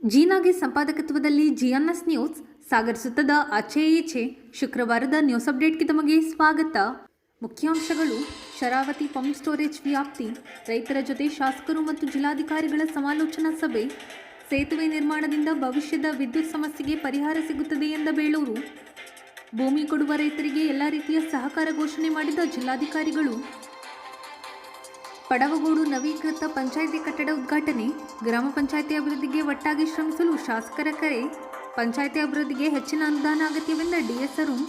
ಜೀನಾಗೆ ಸಂಪಾದಕತ್ವದಲ್ಲಿ ಜಿಎನ್ಎಸ್ news Sagar ಸುತ್ತದ ಆಚೆ ಈಚೆ ಶುಕ್ರವಾರದ ನ್ಯೂಸ್ ಅಪ್ಡೇಟ್ಗೆ ತಮಗೆ ಸ್ವಾಗತ. ಮುಖ್ಯಾಂಶಗಳು: ಶರಾವತಿ ಪಂಪ್ ಸ್ಟೋರೇಜ್ ವ್ಯಾಪ್ತಿ, ರೈತರ ಜೊತೆ ಶಾಸಕರು ಮತ್ತು ಜಿಲ್ಲಾಧಿಕಾರಿಗಳ ಸಮಾಲೋಚನಾ ಸಭೆ, ಸೇತುವೆ ನಿರ್ಮಾಣದಿಂದ ಭವಿಷ್ಯದ ವಿದ್ಯುತ್ ಸಮಸ್ಯೆಗೆ ಪರಿಹಾರ ಸಿಗುತ್ತದೆ ಎಂದ ಬೇಳೂರು, ಭೂಮಿ ಕೊಡುವ ರೈತರಿಗೆ ಎಲ್ಲ ರೀತಿಯ ಸಹಕಾರ ಘೋಷಣೆ ಮಾಡಿದ ಜಿಲ್ಲಾಧಿಕಾರಿಗಳು, ಪಡವಗೋಡು ನವೀಕೃತ ಪಂಚಾಯಿತಿ ಕಟ್ಟಡ ಉದ್ಘಾಟನೆ, ಗ್ರಾಮ ಪಂಚಾಯಿತಿ ಅಭಿವೃದ್ಧಿಗೆ ಒಟ್ಟಾಗಿ ಶ್ರಮಿಸಲು ಶಾಸಕರ ಕರೆ, ಪಂಚಾಯಿತಿ ಅಭಿವೃದ್ಧಿಗೆ ಹೆಚ್ಚಿನ ಅನುದಾನ ಅಗತ್ಯವೆಂದ ಡಿಎಸ್ ಅರುಣ್,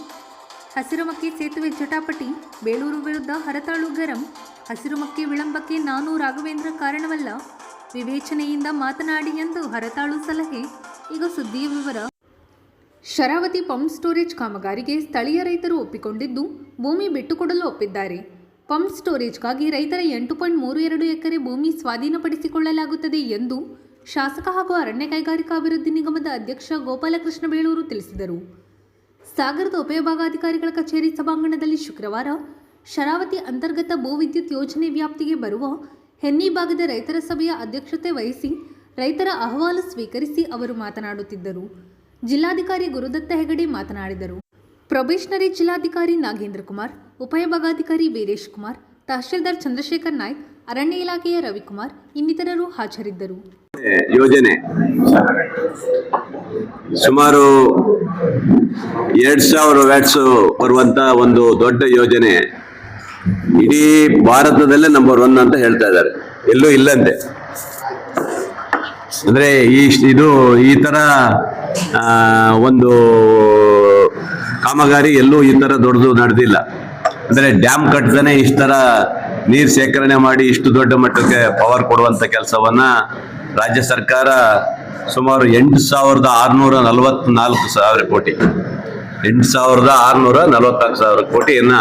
ಹಸಿರುಮಕ್ಕಿ ಸೇತುವೆ ಜಟಾಪಟಿ, ಬೇಳೂರು ವಿರುದ್ಧ ಹರತಾಳು ಗರಂ, ಹಸಿರುಮಕ್ಕಿ ವಿಳಂಬಕ್ಕೆ ನಾನು ರಾಘವೇಂದ್ರ ಕಾರಣವಲ್ಲ, ವಿವೇಚನೆಯಿಂದ ಮಾತನಾಡಿ ಎಂದು ಹರತಾಳು ಸಲಹೆ. ಈಗ ಸುದ್ದಿಯ ವಿವರ. ಶರಾವತಿ ಪಂಪ್ ಸ್ಟೋರೇಜ್ ಕಾಮಗಾರಿಗೆ ಸ್ಥಳೀಯ ರೈತರು ಒಪ್ಪಿಕೊಂಡಿದ್ದು ಭೂಮಿ ಬಿಟ್ಟುಕೊಡಲು ಒಪ್ಪಿದ್ದಾರೆ. ಪಂಪ್ ಸ್ಟೋರೇಜ್ಗಾಗಿ ರೈತರ 8.32 ಎಕರೆ ಭೂಮಿ ಸ್ವಾಧೀನಪಡಿಸಿಕೊಳ್ಳಲಾಗುತ್ತದೆ ಎಂದು ಶಾಸಕ ಹಾಗೂ ಅರಣ್ಯ ಕೈಗಾರಿಕಾ ಅಭಿವೃದ್ಧಿ ನಿಗಮದ ಅಧ್ಯಕ್ಷ ಗೋಪಾಲಕೃಷ್ಣ ಬೇಳೂರು ತಿಳಿಸಿದರು. ಸಾಗರದ ಉಪವಿಭಾಗಾಧಿಕಾರಿಗಳ ಕಚೇರಿ ಸಭಾಂಗಣದಲ್ಲಿ ಶುಕ್ರವಾರ ಶರಾವತಿ ಅಂತರ್ಗತ ಭೂವಿದ್ಯುತ್ ಯೋಜನೆ ವ್ಯಾಪ್ತಿಗೆ ಬರುವ ಹೆನ್ನಿ ಭಾಗದ ರೈತರ ಸಭೆಯ ಅಧ್ಯಕ್ಷತೆ ವಹಿಸಿ ರೈತರ ಅಹವಾಲು ಸ್ವೀಕರಿಸಿ ಅವರು ಮಾತನಾಡುತ್ತಿದ್ದರು. ಜಿಲ್ಲಾಧಿಕಾರಿ ಗುರುದತ್ತ ಹೆಗಡೆ ಮಾತನಾಡಿದರು. ಪ್ರೊಬೇಷನರಿ ಜಿಲ್ಲಾಧಿಕಾರಿ ನಾಗೇಂದ್ರ ಕುಮಾರ್, ಉಪವಿಭಾಗಾಧಿಕಾರಿ ವೀರೇಶ್ ಕುಮಾರ್, ತಹಶೀಲ್ದಾರ್ ಚಂದ್ರಶೇಖರ್ ನಾಯ್ಕ್, ಅರಣ್ಯ ಇಲಾಖೆಯ ರವಿಕುಮಾರ್ ಇನ್ನಿತರರು ಹಾಜರಿದ್ದರು. ಯೋಜನೆ ಸುಮಾರು 2000 ವ್ಯಾಟ್ಸ್ ಬರುವಂತ ಒಂದು ದೊಡ್ಡ ಯೋಜನೆ, ಇಡೀ ಭಾರತದಲ್ಲೇ ನಂಬರ್ 1 ಅಂತ ಹೇಳ್ತಾ ಇದ್ದಾರೆ, ಎಲ್ಲೂ ಇಲ್ಲಂತೆ. ಅಂದ್ರೆ ಇದು ಈ ತರ ಒಂದು ಕಾಮಗಾರಿ ಎಲ್ಲೂ ಈ ತರ ದೊಡ್ಡದು ನಡೆದಿಲ್ಲ. ಅಂದ್ರೆ ಡ್ಯಾಮ್ ಕಟ್ಟದೇ ಇಷ್ಟ ತರ ನೀರು ಶೇಖರಣೆ ಮಾಡಿ ಇಷ್ಟು ದೊಡ್ಡ ಮಟ್ಟಕ್ಕೆ ಪವರ್ ಕೊಡುವಂತ ಕೆಲಸವನ್ನ ರಾಜ್ಯ ಸರ್ಕಾರ ಸುಮಾರು 8,644,000 ಕೋಟಿ 8,644,000 ಕೋಟಿಯನ್ನ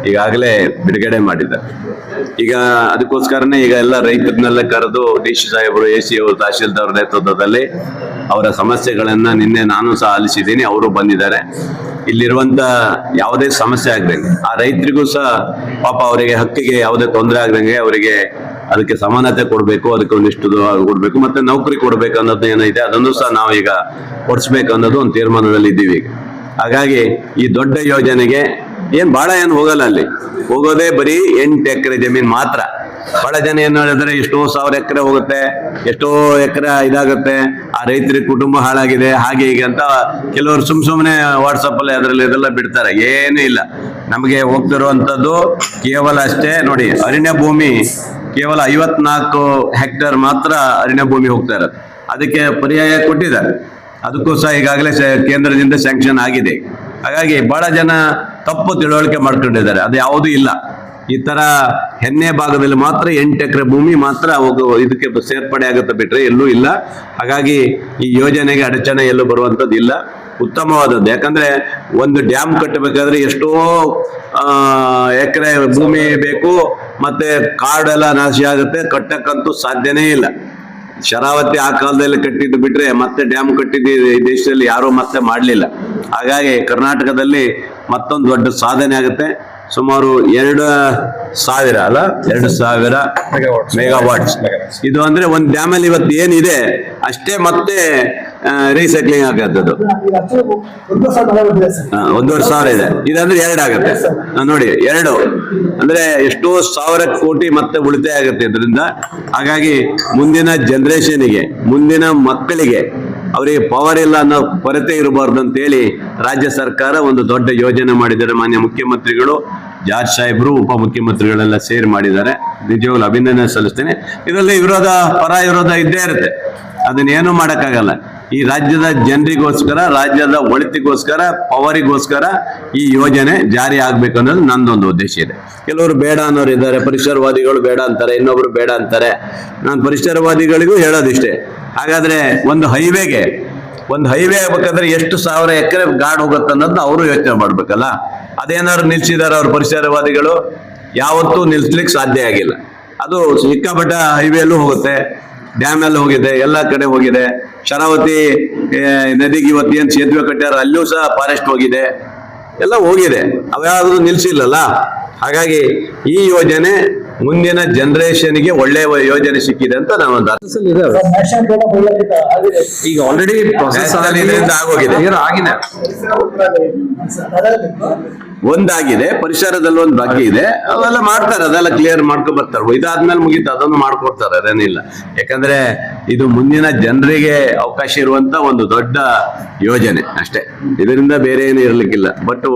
ಈಗಾಗಲೇ ಬಿಡುಗಡೆ ಮಾಡಿದ್ದಾರೆ. ಈಗ ಅದಕ್ಕೋಸ್ಕರನೇ ಈಗ ಎಲ್ಲ ರೈತರನ್ನೆಲ್ಲ ಕರೆದು ಡಿ ಸಿ ಸಾಹೇಬರು, ಎ ಸಿ ಅವರು, ತಹಶೀಲ್ದಾರ್ ನೇತೃತ್ವದಲ್ಲಿ ಅವರ ಸಮಸ್ಯೆಗಳನ್ನ ನಿನ್ನೆ ನಾನು ಸಹ ಆಲಿಸಿದ್ದೀನಿ. ಅವರು ಬಂದಿದ್ದಾರೆ. ಇಲ್ಲಿರುವಂತ ಯಾವುದೇ ಸಮಸ್ಯೆ ಆಗ್ದಂಗೆ ಆ ರೈತರಿಗೂ ಸಹ ಪಾಪ ಅವರಿಗೆ ಹಕ್ಕಿಗೆ ಯಾವುದೇ ತೊಂದರೆ ಆಗ್ದಂಗೆ ಅವರಿಗೆ ಅದಕ್ಕೆ ಸಮಾನತೆ ಕೊಡಬೇಕು, ಅದಕ್ಕೆ ಒಂದಿಷ್ಟು ಕೊಡಬೇಕು, ಮತ್ತೆ ನೌಕರಿ ಕೊಡಬೇಕು ಅನ್ನೋದು ಏನಿದೆ ಅದನ್ನು ಸಹ ನಾವು ಈಗ ಕೊಡಿಸ್ಬೇಕು ಅನ್ನೋದು ಒಂದು ತೀರ್ಮಾನದಲ್ಲಿ ಇದ್ದೀವಿ. ಈಗ ಹಾಗಾಗಿ ಈ ದೊಡ್ಡ ಯೋಜನೆಗೆ ಬಹಳ ಏನು ಹೋಗಲ್ಲ, ಅಲ್ಲಿ ಹೋಗೋದೇ ಬರೀ 8 ಎಕರೆ ಜಮೀನ್ ಮಾತ್ರ. ಬಹಳ ಜನ ಏನ್ ಹೇಳಿದ್ರೆ ಎಷ್ಟೋ 1000 ಎಕರೆ ಹೋಗುತ್ತೆ, ಎಷ್ಟೋ ಎಕರೆ ಇದಾಗುತ್ತೆ, ಆ ರೈತರ ಕುಟುಂಬ ಹಾಳಾಗಿದೆ, ಹಾಗೆ ಹೀಗೆ ಅಂತ ಕೆಲವರು ಸುಮ್ಮನೆ ವಾಟ್ಸಪ್ ಅಲ್ಲಿ ಅದರಲ್ಲಿ ಇದೆಲ್ಲ ಬಿಡ್ತಾರೆ. ಏನೂ ಇಲ್ಲ, ನಮಗೆ ಹೋಗ್ತಿರುವಂತದ್ದು ಕೇವಲ ಅಷ್ಟೇ ನೋಡಿ, ಅರಣ್ಯ ಭೂಮಿ ಕೇವಲ 54 ಹೆಕ್ಟೇರ್ ಮಾತ್ರ ಅರಣ್ಯ ಭೂಮಿ ಹೋಗ್ತಾ ಇರೋದು. ಅದಕ್ಕೆ ಪರ್ಯಾಯ ಕೊಟ್ಟಿದ್ದಾರೆ, ಅದಕ್ಕೂ ಸಹ ಈಗಾಗಲೇ ಕೇಂದ್ರದಿಂದ ಸ್ಯಾಂಕ್ಷನ್ ಆಗಿದೆ. ಹಾಗಾಗಿ ಬಹಳ ಜನ ತಪ್ಪು ತಿಳುವಳಿಕೆ ಮಾಡ್ಕೊಂಡಿದ್ದಾರೆ, ಅದು ಯಾವುದೂ ಇಲ್ಲ. ಈ ತರ ಹೆನ್ನೆ ಭಾಗದಲ್ಲಿ ಮಾತ್ರ 8 ಎಕರೆ ಭೂಮಿ ಮಾತ್ರ ಇದಕ್ಕೆ ಸೇರ್ಪಡೆ ಆಗುತ್ತೆ, ಬಿಟ್ರೆ ಎಲ್ಲೂ ಇಲ್ಲ. ಹಾಗಾಗಿ ಈ ಯೋಜನೆಗೆ ಅಡಚಣೆ ಎಲ್ಲೂ ಬರುವಂತದ್ದು ಇಲ್ಲ, ಉತ್ತಮವಾದದ್ದು. ಯಾಕಂದ್ರೆ ಒಂದು ಡ್ಯಾಮ್ ಕಟ್ಟಬೇಕಾದ್ರೆ ಎಷ್ಟೋ ಎಕರೆ ಭೂಮಿ ಬೇಕು, ಮತ್ತೆ ಕಾಡೆಲ್ಲ ನಾಶ ಆಗುತ್ತೆ, ಕಟ್ಟಕ್ಕಂತೂ ಸಾಧ್ಯನೇ ಇಲ್ಲ. ಶರಾವತಿ ಆ ಕಾಲದಲ್ಲಿ ಕಟ್ಟಿದ್ದು ಬಿಟ್ರೆ ಮತ್ತೆ ಡ್ಯಾಮ್ ಕಟ್ಟಿದ್ದು ಈ ದೇಶದಲ್ಲಿ ಯಾರೂ ಮತ್ತೆ ಮಾಡಲಿಲ್ಲ. ಹಾಗಾಗಿ ಕರ್ನಾಟಕದಲ್ಲಿ ಮತ್ತೊಂದು ದೊಡ್ಡ ಸಾಧನೆ ಆಗುತ್ತೆ. ಸುಮಾರು 2,000 ಮೆಗಾವಾಟ್ಸ್ ಇದು ಅಂದ್ರೆ ಒಂದು ಡ್ಯಾಮ್ ಅಲ್ಲಿ ಇವತ್ತು ಏನಿದೆ ಅಷ್ಟೇ ಮತ್ತೆ ರೀಸೈಕ್ಲಿಂಗ್ ಆಗತ್ತದು. 1,500,000 ಇದೆ, ಇದಂದ್ರೆ 2 ಆಗುತ್ತೆ ನೋಡಿ. 2 ಅಂದ್ರೆ ಎಷ್ಟೋ 1,000 ಕೋಟಿ ಮತ್ತೆ ಉಳಿತಾಯ ಆಗುತ್ತೆ ಇದರಿಂದ. ಹಾಗಾಗಿ ಮುಂದಿನ ಜನರೇಷನ್ಗೆ, ಮುಂದಿನ ಮಕ್ಕಳಿಗೆ ಅವರಿಗೆ ಪವರ್ ಇಲ್ಲ ಅನ್ನೋ ಕೊರತೆ ಇರಬಾರ್ದು ಅಂತೇಳಿ ರಾಜ್ಯ ಸರ್ಕಾರ ಒಂದು ದೊಡ್ಡ ಯೋಜನೆ ಮಾಡಿದ್ದಾರೆ. ಮಾನ್ಯ ಮುಖ್ಯಮಂತ್ರಿಗಳು, ಜಾರ್ಜ್ ಸಾಹೇಬ್ರು, ಉಪಮುಖ್ಯಮಂತ್ರಿಗಳೆಲ್ಲ ಸೇರಿ ಮಾಡಿದ್ದಾರೆ. ನಿಜವಾಗ್ಲೂ ಅಭಿನಂದನೆ ಸಲ್ಲಿಸ್ತೇನೆ. ಇದರಲ್ಲಿ ವಿರೋಧ, ಪರ ವಿರೋಧ ಇದ್ದೇ ಇರುತ್ತೆ, ಅದನ್ನೇನು ಮಾಡೋಕ್ಕಾಗಲ್ಲ. ಈ ರಾಜ್ಯದ ಜನರಿಗೋಸ್ಕರ, ರಾಜ್ಯದ ಒಳಿತಿಗೋಸ್ಕರ, ಪವರಿಗೋಸ್ಕರ ಈ ಯೋಜನೆ ಜಾರಿ ಆಗ್ಬೇಕು ಅನ್ನೋದು ನಂದೊಂದು ಉದ್ದೇಶ ಇದೆ. ಕೆಲವರು ಬೇಡ ಅನ್ನೋರು ಇದ್ದಾರೆ, ಪರಿಸರವಾದಿಗಳು ಬೇಡ ಅಂತಾರೆ, ಇನ್ನೊಬ್ರು ಬೇಡ ಅಂತಾರೆ. ನಾನು ಪರಿಸರವಾದಿಗಳಿಗೂ ಹೇಳೋದಿಷ್ಟೇ, ಹಾಗಾದ್ರೆ ಒಂದು ಹೈವೇ ಆಗ್ಬೇಕಾದ್ರೆ ಎಷ್ಟು 1000 ಎಕರೆ ಗಾಡ್ ಹೋಗುತ್ತೆ ಅನ್ನೋದನ್ನ ಅವರು ಯೋಚನೆ ಮಾಡ್ಬೇಕಲ್ಲ. ಅದೇನಾದ್ರು ನಿಲ್ಸಿದಾರ ಅವ್ರ ಪರಿಸರವಾದಿಗಳು? ಯಾವತ್ತೂ ನಿಲ್ಸ್ಲಿಕ್ಕೆ ಸಾಧ್ಯ ಆಗಿಲ್ಲ. ಅದು ಸಿಕ್ಕಾಪಟ್ಟ ಹೈವೇಲ್ಲೂ ಹೋಗುತ್ತೆ, ಡ್ಯಾಮ್ ಎಲ್ಲ ಹೋಗಿದೆ, ಎಲ್ಲ ಕಡೆ ಹೋಗಿದೆ. ಶರಾವತಿ ನದಿಗೆ ಇವತ್ತು ಏನ್ ಸೇತುವೆ ಕಟ್ಟ್ಯಾರ ಅಲ್ಲೂ ಸಹ ಫಾರೆಸ್ಟ್ ಹೋಗಿದೆ, ಎಲ್ಲ ಹೋಗಿದೆ, ಅವ್ಯಾವುದು ನಿಲ್ಸಿಲ್ಲಲ್ಲ. ಹಾಗಾಗಿ ಈ ಯೋಜನೆ ಮುಂದಿನ ಜನರೇಷನ್ಗೆ ಒಳ್ಳೆಯ ಯೋಜನೆ ಸಿಕ್ಕಿದೆ ಅಂತ ನಾವು ಈಗ ಆಲ್ರೆಡಿ ಪ್ರೊಸೆಸ್ ಇದರಿಂದ ಆಗೋಗಿದೆ. ಆಗಿದೆ. ಒಂದಾಗಿದೆ, ಪರಿಸರದಲ್ಲಿ ಒಂದು ಬಾಕಿ ಇದೆ, ಅವೆಲ್ಲ ಮಾಡ್ತಾರೆ, ಅದೆಲ್ಲ ಕ್ಲಿಯರ್ ಮಾಡ್ಕೊ ಬರ್ತಾರೆ. ಇದಾದ್ಮೇಲೆ ಮುಗೀತು, ಅದನ್ನು ಮಾಡ್ಕೊಡ್ತಾರೆ, ಅದೇನಿಲ್ಲ. ಯಾಕಂದ್ರೆ ಇದು ಮುಂದಿನ ಜನರಿಗೆ ಅವಕಾಶ ಇರುವಂತ ಒಂದು ದೊಡ್ಡ ಯೋಜನೆ ಅಷ್ಟೇ, ಇದರಿಂದ ಬೇರೆ ಏನು ಇರ್ಲಿಕ್ಕಿಲ್ಲ. ಬಟ್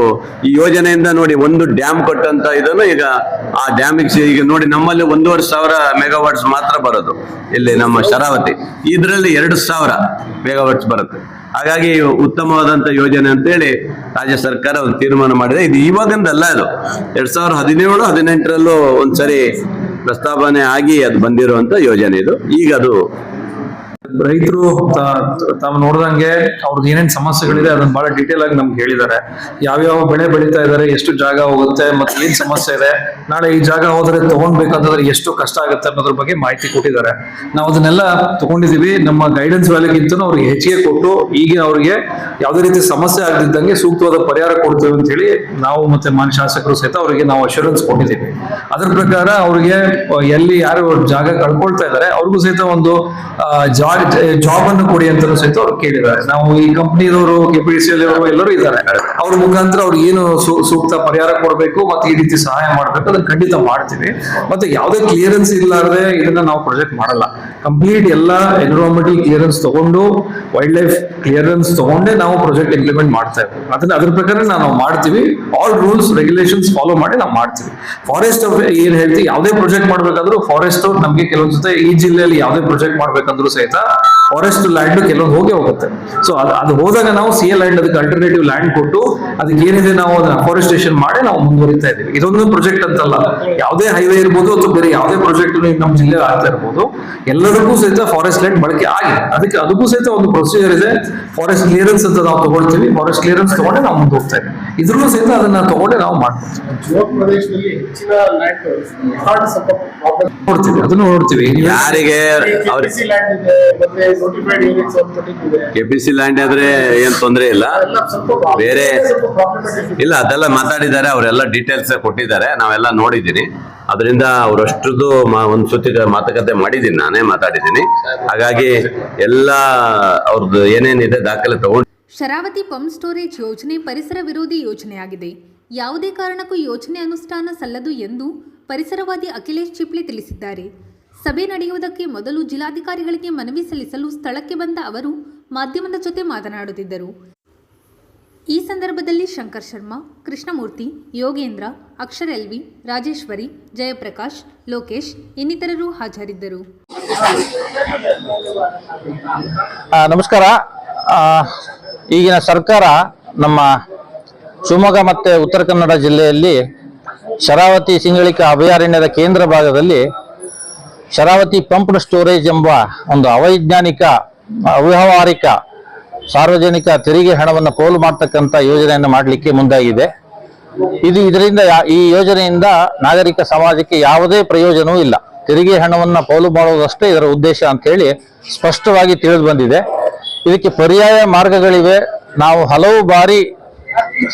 ಈ ಯೋಜನೆಯಿಂದ ನೋಡಿ, ಒಂದು ಡ್ಯಾಮ್ ಕೊಟ್ಟಂತ ಇದನ್ನು ಈಗ ಆ ಡ್ಯಾಮಿಗೆ ಈಗ ನೋಡಿ, ನಮ್ಮಲ್ಲಿ 1,500 ಮೆಗಾವಾಟ್ಸ್ ಮಾತ್ರ ಬರೋದು ಇಲ್ಲಿ ನಮ್ಮ ಶರಾವತಿ, ಇದರಲ್ಲಿ 2,000 ಮೆಗಾವಾಟ್ಸ್ ಬರುತ್ತೆ. ಹಾಗಾಗಿ ಉತ್ತಮವಾದಂತ ಯೋಜನೆ ಅಂತೇಳಿ ರಾಜ್ಯ ಸರ್ಕಾರ ಒಂದು ತೀರ್ಮಾನ ಮಾಡಿದೆ. ಇದು ಇವಾಗಿಂದಲ್ಲ, ಇದು 2017-18ರಲ್ಲೂ ಒಂದ್ಸರಿ ಪ್ರಸ್ತಾವನೆ ಆಗಿ ಅದು ಬಂದಿರುವಂತ ಯೋಜನೆ ಇದು. ಈಗ ಅದು ರೈತರು ತಾವು ನೋಡ್ದಂಗೆ ಅವ್ರದ್ದು ಏನೇನ್ ಸಮಸ್ಯೆಗಳಿದೆ ಅದನ್ನ ಬಹಳ ಡೀಟೇಲ್ ಆಗಿ ನಮ್ಗೆ ಹೇಳಿದ್ದಾರೆ. ಯಾವ್ಯಾವ ಬೆಳೆ ಬೆಳೀತಾ ಇದಾರೆ, ಎಷ್ಟು ಜಾಗ ಹೋಗುತ್ತೆ, ಮತ್ತೆ ಏನ್ ಸಮಸ್ಯೆ ಇದೆ, ನಾಳೆ ಈ ಜಾಗ ಹೋದ್ರೆ ತಗೊಂಡ್ಬೇಕಂತಂದ್ರೆ ಎಷ್ಟು ಕಷ್ಟ ಆಗುತ್ತೆ ಅನ್ನೋದ್ರ ಬಗ್ಗೆ ಮಾಹಿತಿ ಕೊಟ್ಟಿದ್ದಾರೆ. ನಾವು ಅದನ್ನೆಲ್ಲ ತಗೊಂಡಿದೀವಿ. ನಮ್ಮ ಗೈಡೆನ್ಸ್ ವ್ಯಾಲಿಗಿಂತ ಅವ್ರಿಗೆ ಹೆಚ್ಚಿಗೆ ಕೊಟ್ಟು ಈಗ ಅವ್ರಿಗೆ ಯಾವುದೇ ರೀತಿ ಸಮಸ್ಯೆ ಆಗದಿದ್ದಂಗೆ ಸೂಕ್ತವಾದ ಪರಿಹಾರ ಕೊಡ್ತೇವೆ ಅಂತ ಹೇಳಿ ನಾವು ಮತ್ತೆ ಮಾನ್ಯ ಶಾಸಕರು ಸಹಿತ ಅವರಿಗೆ ನಾವು ಅಶ್ಯೂರೆನ್ಸ್ ಕೊಟ್ಟಿದ್ದೀವಿ. ಅದ್ರ ಪ್ರಕಾರ ಅವ್ರಿಗೆ ಎಲ್ಲಿ ಯಾರು ಜಾಗ ಕಳ್ಕೊಳ್ತಾ ಇದ್ದಾರೆ ಅವ್ರಿಗೂ ಸಹಿತ ಒಂದು ಜಾಬ್ ಅನ್ನು ಕೊಡಿ ಅಂತ ಸಹಿತ ಅವ್ರು ಕೇಳಿದ್ದಾರೆ. ನಾವು ಈ ಕಂಪ್ನಿದವರು, KPTCL ಎಲ್ಲರೂ ಇದ್ದಾರೆ, ಅವ್ರ ಮುಖಾಂತರ ಅವ್ರಿಗೆ ಏನು ಸೂಕ್ತ ಪರಿಹಾರ ಕೊಡಬೇಕು ಮತ್ತೆ ಈ ರೀತಿ ಸಹಾಯ ಮಾಡ್ಬೇಕು, ಅದನ್ನ ಖಂಡಿತ ಮಾಡ್ತೀವಿ. ಮತ್ತೆ ಯಾವುದೇ ಕ್ಲಿಯರೆನ್ಸ್ ಇಲ್ಲಾರದೆ ಇದನ್ನ ನಾವು ಪ್ರಾಜೆಕ್ಟ್ ಮಾಡಲ್ಲ. ಕಂಪ್ಲೀಟ್ ಎಲ್ಲ ಎನ್ವಿರಾನ್ಮೆಂಟಲ್ ಕ್ಲಿಯರೆನ್ಸ್ ತಗೊಂಡು, ವೈಲ್ಡ್ ಲೈಫ್ ಕ್ಲಿಯರೆನ್ಸ್ ತಗೊಂಡೇ ನಾವು ಪ್ರಾಜೆಕ್ಟ್ ಇಂಪ್ಲಿಮೆಂಟ್ ಮಾಡ್ತಾ ಇದ್ದೀವಿ. ಅದ್ರ ಪ್ರಕಾರ ನಾವು ಮಾಡ್ತೀವಿ. ಆಲ್ ರೂಲ್ಸ್ ರೆಗ್ಯುಲೇಷನ್ಸ್ ಫಾಲೋ ಮಾಡಿ ನಾವು ಮಾಡ್ತೀವಿ. ಫಾರೆಸ್ಟ್ ಏನ್ ಹೇಳ್ತೀವಿ, ಯಾವುದೇ ಪ್ರಾಜೆಕ್ಟ್ ಮಾಡ್ಬೇಕಾದ್ರೂ ಫಾರೆಸ್ಟ್ ನಮ್ಗೆ ಕೆಲವೊಂದ್ಸತಿ ಈ ಜಿಲ್ಲೆಯಲ್ಲಿ ಯಾವುದೇ ಪ್ರಾಜೆಕ್ಟ್ ಮಾಡ್ಬೇಕಂದ್ರೂ ಸಹಿತ ಫಾರೆಸ್ಟ್ ಲ್ಯಾಂಡ್ ಕೆಲವೊಂದು ಹೋಗುತ್ತೆ. ಸೊ ಅದು ಹೋದಾಗ ನಾವು CA ಲ್ಯಾಂಡ್, ಅದಕ್ಕೆ ಅಲ್ಟರ್ನೇಟಿವ್ ಲ್ಯಾಂಡ್ ಕೊಟ್ಟು ಅದಕ್ಕೆ ಏನಿದೆ ನಾವು ಅದನ್ನ ಅಫಾರೆಸ್ಟೇಷನ್ ಮಾಡಿ ನಾವು ಮುಂದುವರಿತಾ ಇದ್ದೀವಿ. ಇದೊಂದು ಪ್ರಾಜೆಕ್ಟ್ ಅಂತಲ್ಲ, ಯಾವುದೇ ಹೈವೇ ಇರ್ಬೋದು ಅಥವಾ ಬೇರೆ ಯಾವುದೇ ಪ್ರಾಜೆಕ್ಟ್ ನಮ್ಮ ಜಿಲ್ಲೆಯಲ್ಲಿ ಆಗ್ತಾ ಇರ್ಬೋದು, ಎಲ್ಲದಕ್ಕೂ ಸಹಿತ ಫಾರೆಸ್ಟ್ ಲ್ಯಾಂಡ್ ಬಳಕೆ ಆಗಿದೆ. ಅದಕ್ಕೂ ಸಹಿತ ಒಂದು ಪ್ರೊಸೀಜರ್ ಇದೆ. ಫಾರೆಸ್ಟ್ ಕ್ಲಿಯರೆನ್ಸ್ ಅಂತ ನಾವು ತಗೊಳ್ತೀವಿ. ಫಾರೆಸ್ಟ್ ಕ್ಲಿಯರೆನ್ಸ್ ತಗೊಂಡೆ ನಾವು ಮುಂದೆ ಹೋಗ್ತಾ ಇದ್ದೀವಿ. ಇದ್ರಲ್ಲೂ ಸಹಿತ ಅದನ್ನ ತಗೊಂಡೆ ನಾವು ನೋಡ್ತೀವಿ, ಅದನ್ನು ನೋಡ್ತೀವಿ. ಯಾರಿಗೆ KPC ಲ್ಯಾಂಡ್ ಆದ್ರೆ ಏನ್ ತೊಂದ್ರೆ ಇಲ್ಲ, ಬೇರೆ ಇಲ್ಲ, ಅದೆಲ್ಲ ಮಾತಾಡಿದ್ದಾರೆ, ಅವರೆಲ್ಲ ಡೀಟೇಲ್ಸ್ ಕೊಟ್ಟಿದ್ದಾರೆ, ನಾವೆಲ್ಲ ನೋಡಿದ್ದೀನಿ. ಅದರಿಂದ ಅವರಷ್ಟದ್ದು ಒಂದು ಸುತ್ತಿ ಮಾತುಕತೆ ಮಾಡಿದ್ದೀನಿ, ನಾನೇ ಮಾತಾಡಿದ್ದೀನಿ. ಹಾಗಾಗಿ ಎಲ್ಲ ಅವ್ರದ್ದು ಏನೇನಿದೆ ದಾಖಲೆ ತಗೊಂಡು. ಶರಾವತಿ ಪಂಪ್ ಸ್ಟೋರೇಜ್ ಯೋಜನೆ ಪರಿಸರ ವಿರೋಧಿ ಯೋಜನೆಯಾಗಿದೆ. ಯಾವುದೇ ಕಾರಣಕ್ಕೂ ಯೋಜನೆ ಅನುಷ್ಠಾನ ಸಲ್ಲದು ಎಂದು ಪರಿಸರವಾದಿ ಅಖಿಲೇಶ್ ಚಿಪ್ಲಿ ತಿಳಿಸಿದ್ದಾರೆ. ಸಭೆ ನಡೆಯುವುದಕ್ಕೆ ಮೊದಲು ಜಿಲ್ಲಾಧಿಕಾರಿಗಳಿಗೆ ಮನವಿ ಸಲ್ಲಿಸಲು ಸ್ಥಳಕ್ಕೆ ಬಂದ ಅವರು ಮಾಧ್ಯಮದ ಜೊತೆ ಮಾತನಾಡುತ್ತಿದ್ದರು. ಈ ಸಂದರ್ಭದಲ್ಲಿ ಶಂಕರ್ ಶರ್ಮಾ, ಕೃಷ್ಣಮೂರ್ತಿ, ಯೋಗೇಂದ್ರ, ಅಕ್ಷರ್ LV, ರಾಜೇಶ್ವರಿ, ಜಯಪ್ರಕಾಶ್, ಲೋಕೇಶ್ ಇನ್ನಿತರರು ಹಾಜರಿದ್ದರು. ನಮಸ್ಕಾರ. ಈಗಿನ ಸರ್ಕಾರ ನಮ್ಮ ಶಿವಮೊಗ್ಗ ಮತ್ತು ಉತ್ತರ ಕನ್ನಡ ಜಿಲ್ಲೆಯಲ್ಲಿ ಶರಾವತಿ ಸಿಂಗಳಿಕಾ ಅಭಯಾರಣ್ಯದ ಕೇಂದ್ರ ಭಾಗದಲ್ಲಿ ಶರಾವತಿ ಪಂಪ್ಡ್ ಸ್ಟೋರೇಜ್ ಎಂಬ ಒಂದು ಅವೈಜ್ಞಾನಿಕ, ಅವ್ಯಾವಹಾರಿಕ ಸಾರ್ವಜನಿಕ ತೆರಿಗೆ ಹಣವನ್ನು ಪೋಲು ಮಾಡತಕ್ಕಂಥ ಯೋಜನೆಯನ್ನು ಮಾಡಲಿಕ್ಕೆ ಮುಂದಾಗಿದೆ. ಇದರಿಂದ ಈ ಯೋಜನೆಯಿಂದ ನಾಗರಿಕ ಸಮಾಜಕ್ಕೆ ಯಾವುದೇ ಪ್ರಯೋಜನವೂ ಇಲ್ಲ. ತೆರಿಗೆ ಹಣವನ್ನು ಪೋಲು ಮಾಡುವುದಷ್ಟೇ ಇದರ ಉದ್ದೇಶ ಅಂತ ಹೇಳಿ ಸ್ಪಷ್ಟವಾಗಿ ತಿಳಿದು ಬಂದಿದೆ. ಇದಕ್ಕೆ ಪರ್ಯಾಯ ಮಾರ್ಗಗಳಿವೆ. ನಾವು ಹಲವು ಬಾರಿ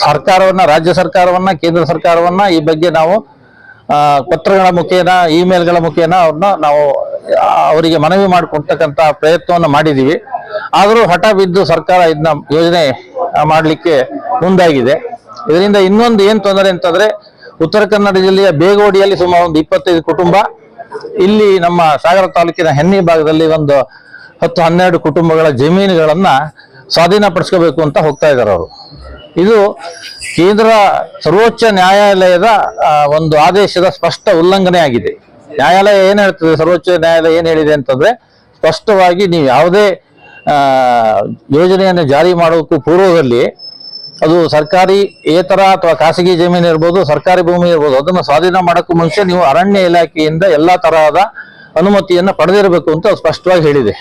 ಸರ್ಕಾರವನ್ನ, ರಾಜ್ಯ ಸರ್ಕಾರವನ್ನ, ಕೇಂದ್ರ ಸರ್ಕಾರವನ್ನ ಈ ಬಗ್ಗೆ ನಾವು ಪತ್ರಗಳ ಮುಖೇನ, ಇಮೇಲ್ಗಳ ಮುಖೇನ ನಾವು ಅವರಿಗೆ ಮನವಿ ಮಾಡಿಕೊಡ್ತಕ್ಕಂಥ ಪ್ರಯತ್ನವನ್ನು ಮಾಡಿದ್ದೀವಿ. ಆದರೂ ಹಠ ಬಿದ್ದು ಸರ್ಕಾರ ಇದನ್ನ ಯೋಜನೆ ಮಾಡಲಿಕ್ಕೆ ಮುಂದಾಗಿದೆ. ಇದರಿಂದ ಇನ್ನೊಂದು ಏನ್ ತೊಂದರೆ ಅಂತಂದ್ರೆ, ಉತ್ತರ ಕನ್ನಡ ಜಿಲ್ಲೆಯ ಬೇಗೋಡಿಯಲ್ಲಿ ಸುಮಾರು ಒಂದು 25 ಕುಟುಂಬ, ಇಲ್ಲಿ ನಮ್ಮ ಸಾಗರ ತಾಲೂಕಿನ ಹೆನ್ನಿ ಭಾಗದಲ್ಲಿ ಒಂದು 10-12 ಕುಟುಂಬಗಳ ಜಮೀನುಗಳನ್ನ ಸ್ವಾಧೀನಪಡಿಸ್ಕೋಬೇಕು ಅಂತ ಹೋಗ್ತಾ ಇದ್ದಾರೆ ಅವರು. ಇದು ಕೇಂದ್ರ ಸರ್ವೋಚ್ಚ ನ್ಯಾಯಾಲಯದ ಒಂದು ಆದೇಶದ ಸ್ಪಷ್ಟ ಉಲ್ಲಂಘನೆ ಆಗಿದೆ. ನ್ಯಾಯಾಲಯ ಏನ್ ಹೇಳ್ತದೆ, ಸರ್ವೋಚ್ಚ ನ್ಯಾಯಾಲಯ ಏನ್ ಹೇಳಿದೆ ಅಂತಂದ್ರೆ, ಸ್ಪಷ್ಟವಾಗಿ ನೀವು ಯಾವುದೇ ಯೋಜನೆಯನ್ನು ಜಾರಿ ಮಾಡೋಕ್ಕೂ ಪೂರ್ವದಲ್ಲಿ ಅದು ಸರ್ಕಾರಿ ಏತರ ಅಥವಾ ಖಾಸಗಿ ಜಮೀನು ಇರ್ಬೋದು, ಸರ್ಕಾರಿ ಭೂಮಿ ಇರ್ಬೋದು, ಅದನ್ನು ಸ್ವಾಧೀನ ಮಾಡೋಕ್ಕೂ ಮುಂಚೆ ನೀವು ಅರಣ್ಯ ಇಲಾಖೆಯಿಂದ ಎಲ್ಲಾ ತರಹದ ಅನುಮತಿಯನ್ನ ಪಡೆದಿರಬೇಕು ಅಂತ ಸ್ಪಷ್ಟವಾಗಿ ಹೇಳಿದೆ.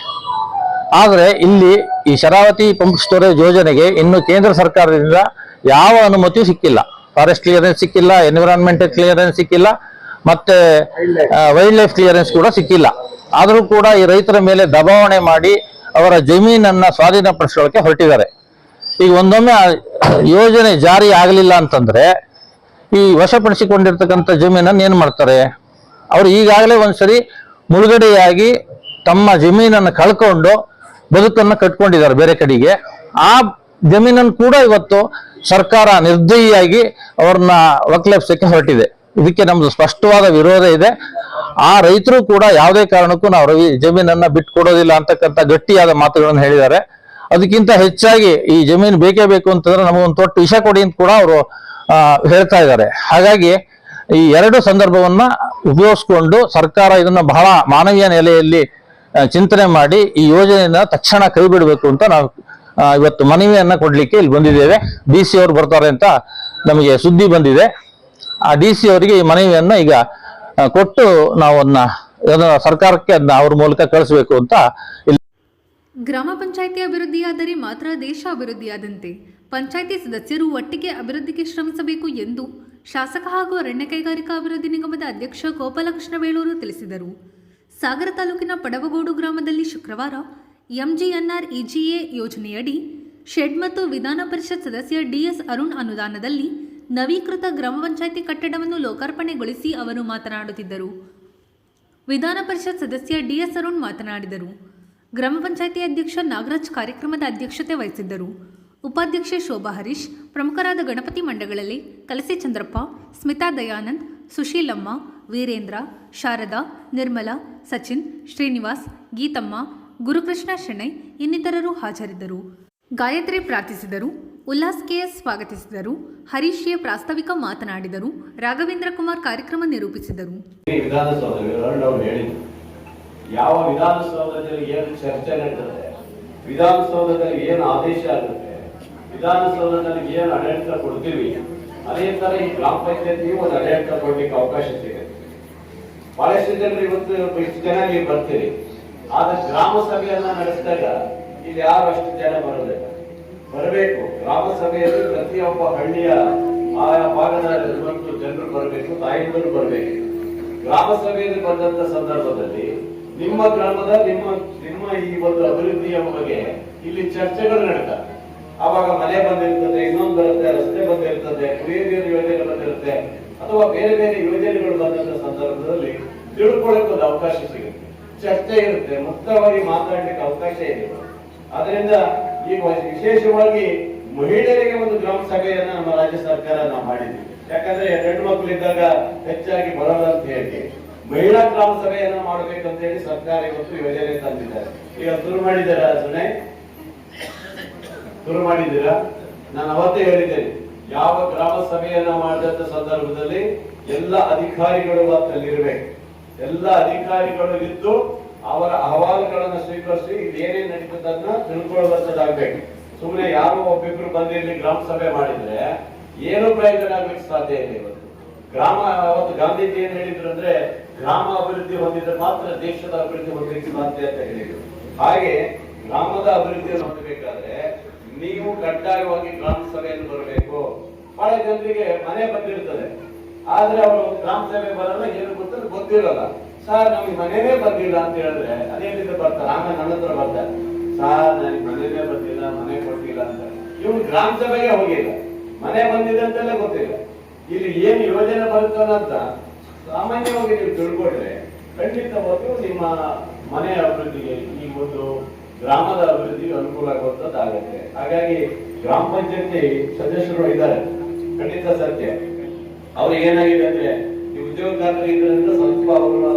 ಆದ್ರೆ ಇಲ್ಲಿ ಈ ಶರಾವತಿ ಪಂಪ್ ಸ್ಟೋರೇಜ್ ಯೋಜನೆಗೆ ಇನ್ನು ಕೇಂದ್ರ ಸರ್ಕಾರದಿಂದ ಯಾವ ಅನುಮತಿಯೂ ಸಿಕ್ಕಿಲ್ಲ. ಫಾರೆಸ್ಟ್ ಕ್ಲಿಯರೆನ್ಸ್ ಸಿಕ್ಕಿಲ್ಲ, ಎನ್ವಿರಾನ್ಮೆಂಟಲ್ ಕ್ಲಿಯರೆನ್ಸ್ ಸಿಕ್ಕಿಲ್ಲ, ಮತ್ತೆ ವೈಲ್ಡ್ ಲೈಫ್ ಕ್ಲಿಯರೆನ್ಸ್ ಕೂಡ ಸಿಕ್ಕಿಲ್ಲ. ಆದರೂ ಕೂಡ ಈ ರೈತರ ಮೇಲೆ ದಬಾವಣೆ ಮಾಡಿ ಅವರ ಜಮೀನನ್ನ ಸ್ವಾಧೀನಪಡಿಸ್ಕೊಳ್ಳಕ್ಕೆ ಹೊರಟಿದ್ದಾರೆ. ಈಗ ಒಂದೊಮ್ಮೆ ಯೋಜನೆ ಜಾರಿ ಆಗಲಿಲ್ಲ ಅಂತಂದ್ರೆ ಈ ವಶಪಡಿಸಿಕೊಂಡಿರ್ತಕ್ಕಂಥ ಜಮೀನನ್ನು ಏನ್ ಮಾಡ್ತಾರೆ? ಅವರು ಈಗಾಗಲೇ ಒಂದ್ಸರಿ ಮುಳುಗಡೆಯಾಗಿ ತಮ್ಮ ಜಮೀನನ್ನು ಕಳ್ಕೊಂಡು ಬದುಕನ್ನು ಕಟ್ಕೊಂಡಿದ್ದಾರೆ ಬೇರೆ ಕಡೆಗೆ. ಆ ಜಮೀನನ್ನು ಕೂಡ ಇವತ್ತು ಸರ್ಕಾರ ನಿರ್ದಯಿಯಾಗಿ ಅವ್ರನ್ನ ಒಕ್ಕಲೆಬ್ಸಕ್ಕೆ ಹೊರಟಿದೆ. ಇದಕ್ಕೆ ನಮ್ದು ಸ್ಪಷ್ಟವಾದ ವಿರೋಧ ಇದೆ. ಆ ರೈತರು ಕೂಡ ಯಾವುದೇ ಕಾರಣಕ್ಕೂ ನಾವು ಜಮೀನನ್ನ ಬಿಟ್ಕೊಡೋದಿಲ್ಲ ಅಂತಕ್ಕಂಥ ಗಟ್ಟಿಯಾದ ಮಾತುಗಳನ್ನು ಹೇಳಿದ್ದಾರೆ. ಅದಕ್ಕಿಂತ ಹೆಚ್ಚಾಗಿ ಈ ಜಮೀನು ಬೇಕೇ ಬೇಕು ಅಂತಂದ್ರೆ ನಮಗೊಂದು ತೊಟ್ಟು ವಿಷ ಕೊಡಿ ಅಂತ ಕೂಡ ಅವರು ಹೇಳ್ತಾ ಇದ್ದಾರೆ. ಹಾಗಾಗಿ ಈ ಎರಡು ಸಂದರ್ಭವನ್ನ ಉಪಯೋಗಿಸ್ಕೊಂಡು ಸರ್ಕಾರ ಇದನ್ನ ಬಹಳ ಮಾನವೀಯ ನೆಲೆಯಲ್ಲಿ ಚಿಂತನೆ ಮಾಡಿ ಈ ಯೋಜನೆಯನ್ನ ತಕ್ಷಣ ಕೈ ಬಿಡಬೇಕು ಅಂತ ನಾವು ಇವತ್ತು ಮನವಿಯನ್ನ ಕೊಡ್ಲಿಕ್ಕೆ ಇಲ್ಲಿ ಬಂದಿದ್ದೇವೆ. DC ಅವರು ಬರ್ತಾರೆ ಅಂತ ನಮಗೆ ಸುದ್ದಿ ಬಂದಿದೆ. ಆ DC ಅವರಿಗೆ ಈ ಮನವಿಯನ್ನ ಈಗ ಕೊಟ್ಟು ನಾವು ಅದನ್ನ ಸರ್ಕಾರಕ್ಕೆ ಅದನ್ನ ಅವ್ರ ಮೂಲಕ ಕಳಿಸ್ಬೇಕು ಅಂತ ಇಲ್ಲಿ. ಗ್ರಾಮ ಪಂಚಾಯಿತಿ ಅಭಿವೃದ್ಧಿಯಾದರೆ ಮಾತ್ರ ದೇಶ ಅಭಿವೃದ್ಧಿಯಾದಂತೆ. ಪಂಚಾಯಿತಿ ಸದಸ್ಯರು ಒಟ್ಟಿಗೆ ಅಭಿವೃದ್ಧಿಗೆ ಶ್ರಮಿಸಬೇಕು ಎಂದು ಶಾಸಕ ಹಾಗೂ ಅರಣ್ಯ ಕೈಗಾರಿಕಾ ಅಭಿವೃದ್ಧಿ ನಿಗಮದ ಅಧ್ಯಕ್ಷ ಗೋಪಾಲಕೃಷ್ಣ ಬೇಳೂರು ತಿಳಿಸಿದರು. ಸಾಗರ ತಾಲೂಕಿನ ಪಡವಗೋಡು ಗ್ರಾಮದಲ್ಲಿ ಶುಕ್ರವಾರ MGNREGA ಯೋಜನೆಯಡಿ ಶೆಡ್ ಮತ್ತು ವಿಧಾನ ಪರಿಷತ್ ಸದಸ್ಯ DS ಅರುಣ್ ಅನುದಾನದಲ್ಲಿ ನವೀಕೃತ ಗ್ರಾಮ ಪಂಚಾಯಿತಿ ಕಟ್ಟಡವನ್ನು ಲೋಕಾರ್ಪಣೆಗೊಳಿಸಿ ಅವರು ಮಾತನಾಡುತ್ತಿದ್ದರು. ವಿಧಾನ ಪರಿಷತ್ ಸದಸ್ಯ DS ಅರುಣ್ ಮಾತನಾಡಿದರು. ಗ್ರಾಮ ಪಂಚಾಯಿತಿ ಅಧ್ಯಕ್ಷ ನಾಗರಾಜ್ ಕಾರ್ಯಕ್ರಮದ ಅಧ್ಯಕ್ಷತೆ ವಹಿಸಿದ್ದರು. ಉಪಾಧ್ಯಕ್ಷೆ ಶೋಭಾ ಹರೀಶ್, ಪ್ರಮುಖರಾದ ಗಣಪತಿ ಮಂಡಗಳಲ್ಲಿ ಕಲಸಿ ಚಂದ್ರಪ್ಪ, ಸ್ಮಿತಾ ದಯಾನಂದ್, ಸುಶೀಲಮ್ಮ, ವೀರೇಂದ್ರ, ಶಾರದಾ, ನಿರ್ಮಲಾ, ಸಚಿನ್, ಶ್ರೀನಿವಾಸ್, ಗೀತಮ್ಮ, ಗುರುಕೃಷ್ಣ ಶೆಣೈ ಇನ್ನಿತರರು ಹಾಜರಿದ್ದರು. ಗಾಯತ್ರಿ ಪ್ರಾರ್ಥಿಸಿದರು. ಉಲ್ಲಾಸ್ KS ಸ್ವಾಗತಿಸಿದರು. ಹರೀಶ್ ಎ ಪ್ರಾಸ್ತಾವಿಕ ಮಾತನಾಡಿದರು. ರಾಘವೇಂದ್ರ ಕುಮಾರ್ ಕಾರ್ಯಕ್ರಮ ನಿರೂಪಿಸಿದರು. ಯಾವ ವಿಧಾನಸೌಧದಲ್ಲಿ ಏನು ಚರ್ಚೆ ನಡೆಯುತ್ತದೆ, ವಿಧಾನಸೌಧದಲ್ಲಿ ಏನು ಆದೇಶ ಆಗುತ್ತೆ, ವಿಧಾನಸೌಧದಲ್ಲಿ ಏನು ಆಡಳಿತ ಕೊಡ್ತೀವಿ, ಅದೇ ತರ ಈ ಗ್ರಾಮ ಪಂಚಾಯತಿಗೆ ಒಂದು ಆಡಳಿತ ಕೊಡ್ಲಿಕ್ಕೆ ಅವಕಾಶ ಸಿಗುತ್ತೆ. ಬಹಳಷ್ಟು ಜನರು ಇವತ್ತು ಇಷ್ಟು ಜನ ನೀವು ಬರ್ತೀರಿ, ಆದ್ರೆ ಗ್ರಾಮ ಸಭೆಯನ್ನ ನಡೆಸಿದಾಗ ಇಲ್ಲಿ ಯಾರು ಅಷ್ಟು ಜನ ಬರೋದಿಲ್ಲ. ಬರಬೇಕು. ಗ್ರಾಮ ಸಭೆಯಲ್ಲಿ ಪ್ರತಿಯೊಬ್ಬ ಹಳ್ಳಿಯ ಆಯಾ ಭಾಗದ ಜನರು ಬರಬೇಕು, ತಾಯಿಗಳು ಬರಬೇಕು. ಗ್ರಾಮ ಸಭೆಯಲ್ಲಿ ಬಂದಂತ ಸಂದರ್ಭದಲ್ಲಿ ನಿಮ್ಮ ಗ್ರಾಮದ ನಿಮ್ಮ ಈ ಒಂದು ಅಭಿವೃದ್ಧಿಯ ಬಗ್ಗೆ ಇಲ್ಲಿ ಚರ್ಚೆಗಳು ನಡೀತವೆ. ಆವಾಗ ಮನೆ ಬಂದಿರ್ತದೆ, ಇನ್ನೊಂದು ಬರುತ್ತೆ, ರಸ್ತೆ ಬಂದಿರ್ತದೆ, ಕುಡಿಯುವ ನೀರು ಯೋಜನೆ ಬಂದಿರುತ್ತೆ, ಅಥವಾ ಬೇರೆ ಬೇರೆ ಯೋಜನೆಗಳು ಬಂದಂತ ಸಂದರ್ಭದಲ್ಲಿ ತಿಳ್ಕೊಳ್ಳಿಕ್ಕೆ ಒಂದು ಅವಕಾಶ ಸಿಗುತ್ತೆ, ಚರ್ಚೆ ಇರುತ್ತೆ, ಮುಕ್ತವಾಗಿ ಮಾತಾಡ್ಲಿಕ್ಕೆ ಅವಕಾಶ ಇದೆ. ಅದರಿಂದ ಈಗ ವಿಶೇಷವಾಗಿ ಮಹಿಳೆಯರಿಗೆ ಒಂದು ಗ್ರಾಮ ಸಭೆಯನ್ನ ನಮ್ಮ ರಾಜ್ಯ ಸರ್ಕಾರ ನಾವು ಮಾಡಿದ್ವಿ. ಯಾಕಂದ್ರೆ ಹೆಣ್ಣು ಮಕ್ಕಳಿದ್ದಾಗ ಹೆಚ್ಚಾಗಿ ಬರೋಲ್ಲ ಅಂತ ಹೇಳಿ ಮಹಿಳಾ ಗ್ರಾಮ ಸಭೆಯನ್ನ ಮಾಡಬೇಕಂತ ಹೇಳಿ ಸರ್ಕಾರ ಇವತ್ತು ಯೋಜನೆ ತಂದಿದ್ದಾರೆ. ಈಗ ಶುರು ಮಾಡಿದ್ದೀರಾ ಸುನೆ? ಶುರು ಮಾಡಿದ್ದೀರಾ? ನಾನು ಅವತ್ತೇ ಹೇಳಿದ್ದೇನೆ, ಯಾವ ಗ್ರಾಮ ಸಭೆಯನ್ನ ಮಾಡಿದಂತ ಸಂದರ್ಭದಲ್ಲಿ ಎಲ್ಲ ಅಧಿಕಾರಿಗಳು ಅಲ್ಲಿರ್ಬೇಕು. ಎಲ್ಲ ಅಧಿಕಾರಿಗಳು ಇದ್ದು ಅವರ ಅಹವಾಲುಗಳನ್ನ ಸ್ವೀಕರಿಸಿ ಇದೇನೇನ್ ನಡೀತದನ್ನ ತಿಳ್ಕೊಳ್ಳುವಂತದ್ದಾಗ್ಬೇಕು. ಸುಮ್ಮನೆ ಯಾರೋ ಒಬ್ಬಿಬ್ರು ಬಂದಿರ್ಲಿ ಗ್ರಾಮ ಸಭೆ ಮಾಡಿದ್ರೆ ಏನು ಪ್ರಯೋಜನ ಆಗ್ಲಿಕ್ಕೆ ಸಾಧ್ಯ ಇಲ್ಲ. ಇವತ್ತು ಅವತ್ತು ಗಾಂಧೀಜಿ ಏನ್ ಹೇಳಿದ್ರು ಅಂದ್ರೆ, ಗ್ರಾಮ ಅಭಿವೃದ್ಧಿ ಹೊಂದಿದ್ರೆ ಮಾತ್ರ ದೇಶದ ಅಭಿವೃದ್ಧಿ ಹೊಂದಲಿಕ್ಕೆ ಸಾಧ್ಯ ಅಂತ ಹೇಳಿದ್ರು. ಹಾಗೆ ಗ್ರಾಮದ ಅಭಿವೃದ್ಧಿಯನ್ನು ಹೊಂದಬೇಕಾದ್ರೆ ನೀವು ಕಡ್ಡಾಯವಾಗಿ ಗ್ರಾಮ ಸಭೆಯಲ್ಲಿ ಬರಬೇಕು. ಬಹಳ ಜನರಿಗೆ ಮನೆ ಬಂದಿರ್ತದೆ, ಆದ್ರೆ ಅವರು ಗ್ರಾಮ ಸಭೆ ಬರಲ್ಲ, ಏನು ಗೊತ್ತಿರಲ್ಲ. ಸರ್ ನಮಗೆ ಮನೆನೇ ಬಂದಿಲ್ಲ ಅಂತ ಹೇಳಿದ್ರೆ ಅದೇನಿದೆ ಬರ್ತಾರೆ, ಆಮೇಲೆ ನನ್ನ ಹತ್ರ ಬರ್ತಾರೆ, ಸರ್ ನನಗೆ ಮನೆನೇ ಬಂದಿಲ್ಲ, ಮನೆ ಕೊಟ್ಟಿಲ್ಲ ಅಂತ. ಇವ್ನು ಗ್ರಾಮ ಸಭೆಗೆ ಹೋಗಿಲ್ಲ, ಮನೆ ಬಂದಿದೆ ಅಂತೆಲ್ಲ ಗೊತ್ತಿಲ್ಲ. ಇಲ್ಲಿ ಏನು ಯೋಜನೆ ಬರುತ್ತಲ್ಲ ಅಂತ ಸಾಮಾನ್ಯವಾಗಿ ನೀವು ತಿಳ್ಕೊಂಡ್ರೆ ಖಂಡಿತವಾಗಿಯೂ ನಿಮ್ಮ ಮನೆ ಅಭಿವೃದ್ಧಿಗೆ, ಈ ಒಂದು ಗ್ರಾಮದ ಅಭಿವೃದ್ಧಿಗೆ ಅನುಕೂಲ ಆಗುವಂತದ್ದಾಗುತ್ತೆ. ಹಾಗಾಗಿ ಗ್ರಾಮ ಪಂಚಾಯತಿ ಸದಸ್ಯರು ಇದ್ದಾರೆ, ಖಂಡಿತ ಸತ್ಯ. ಅವ್ರಿಗೆ ಏನಾಗಿದೆ ಅಂದ್ರೆ ಈ ಉದ್ಯೋಗದಾತರಿಂದ ಸ್ವಲ್ಪ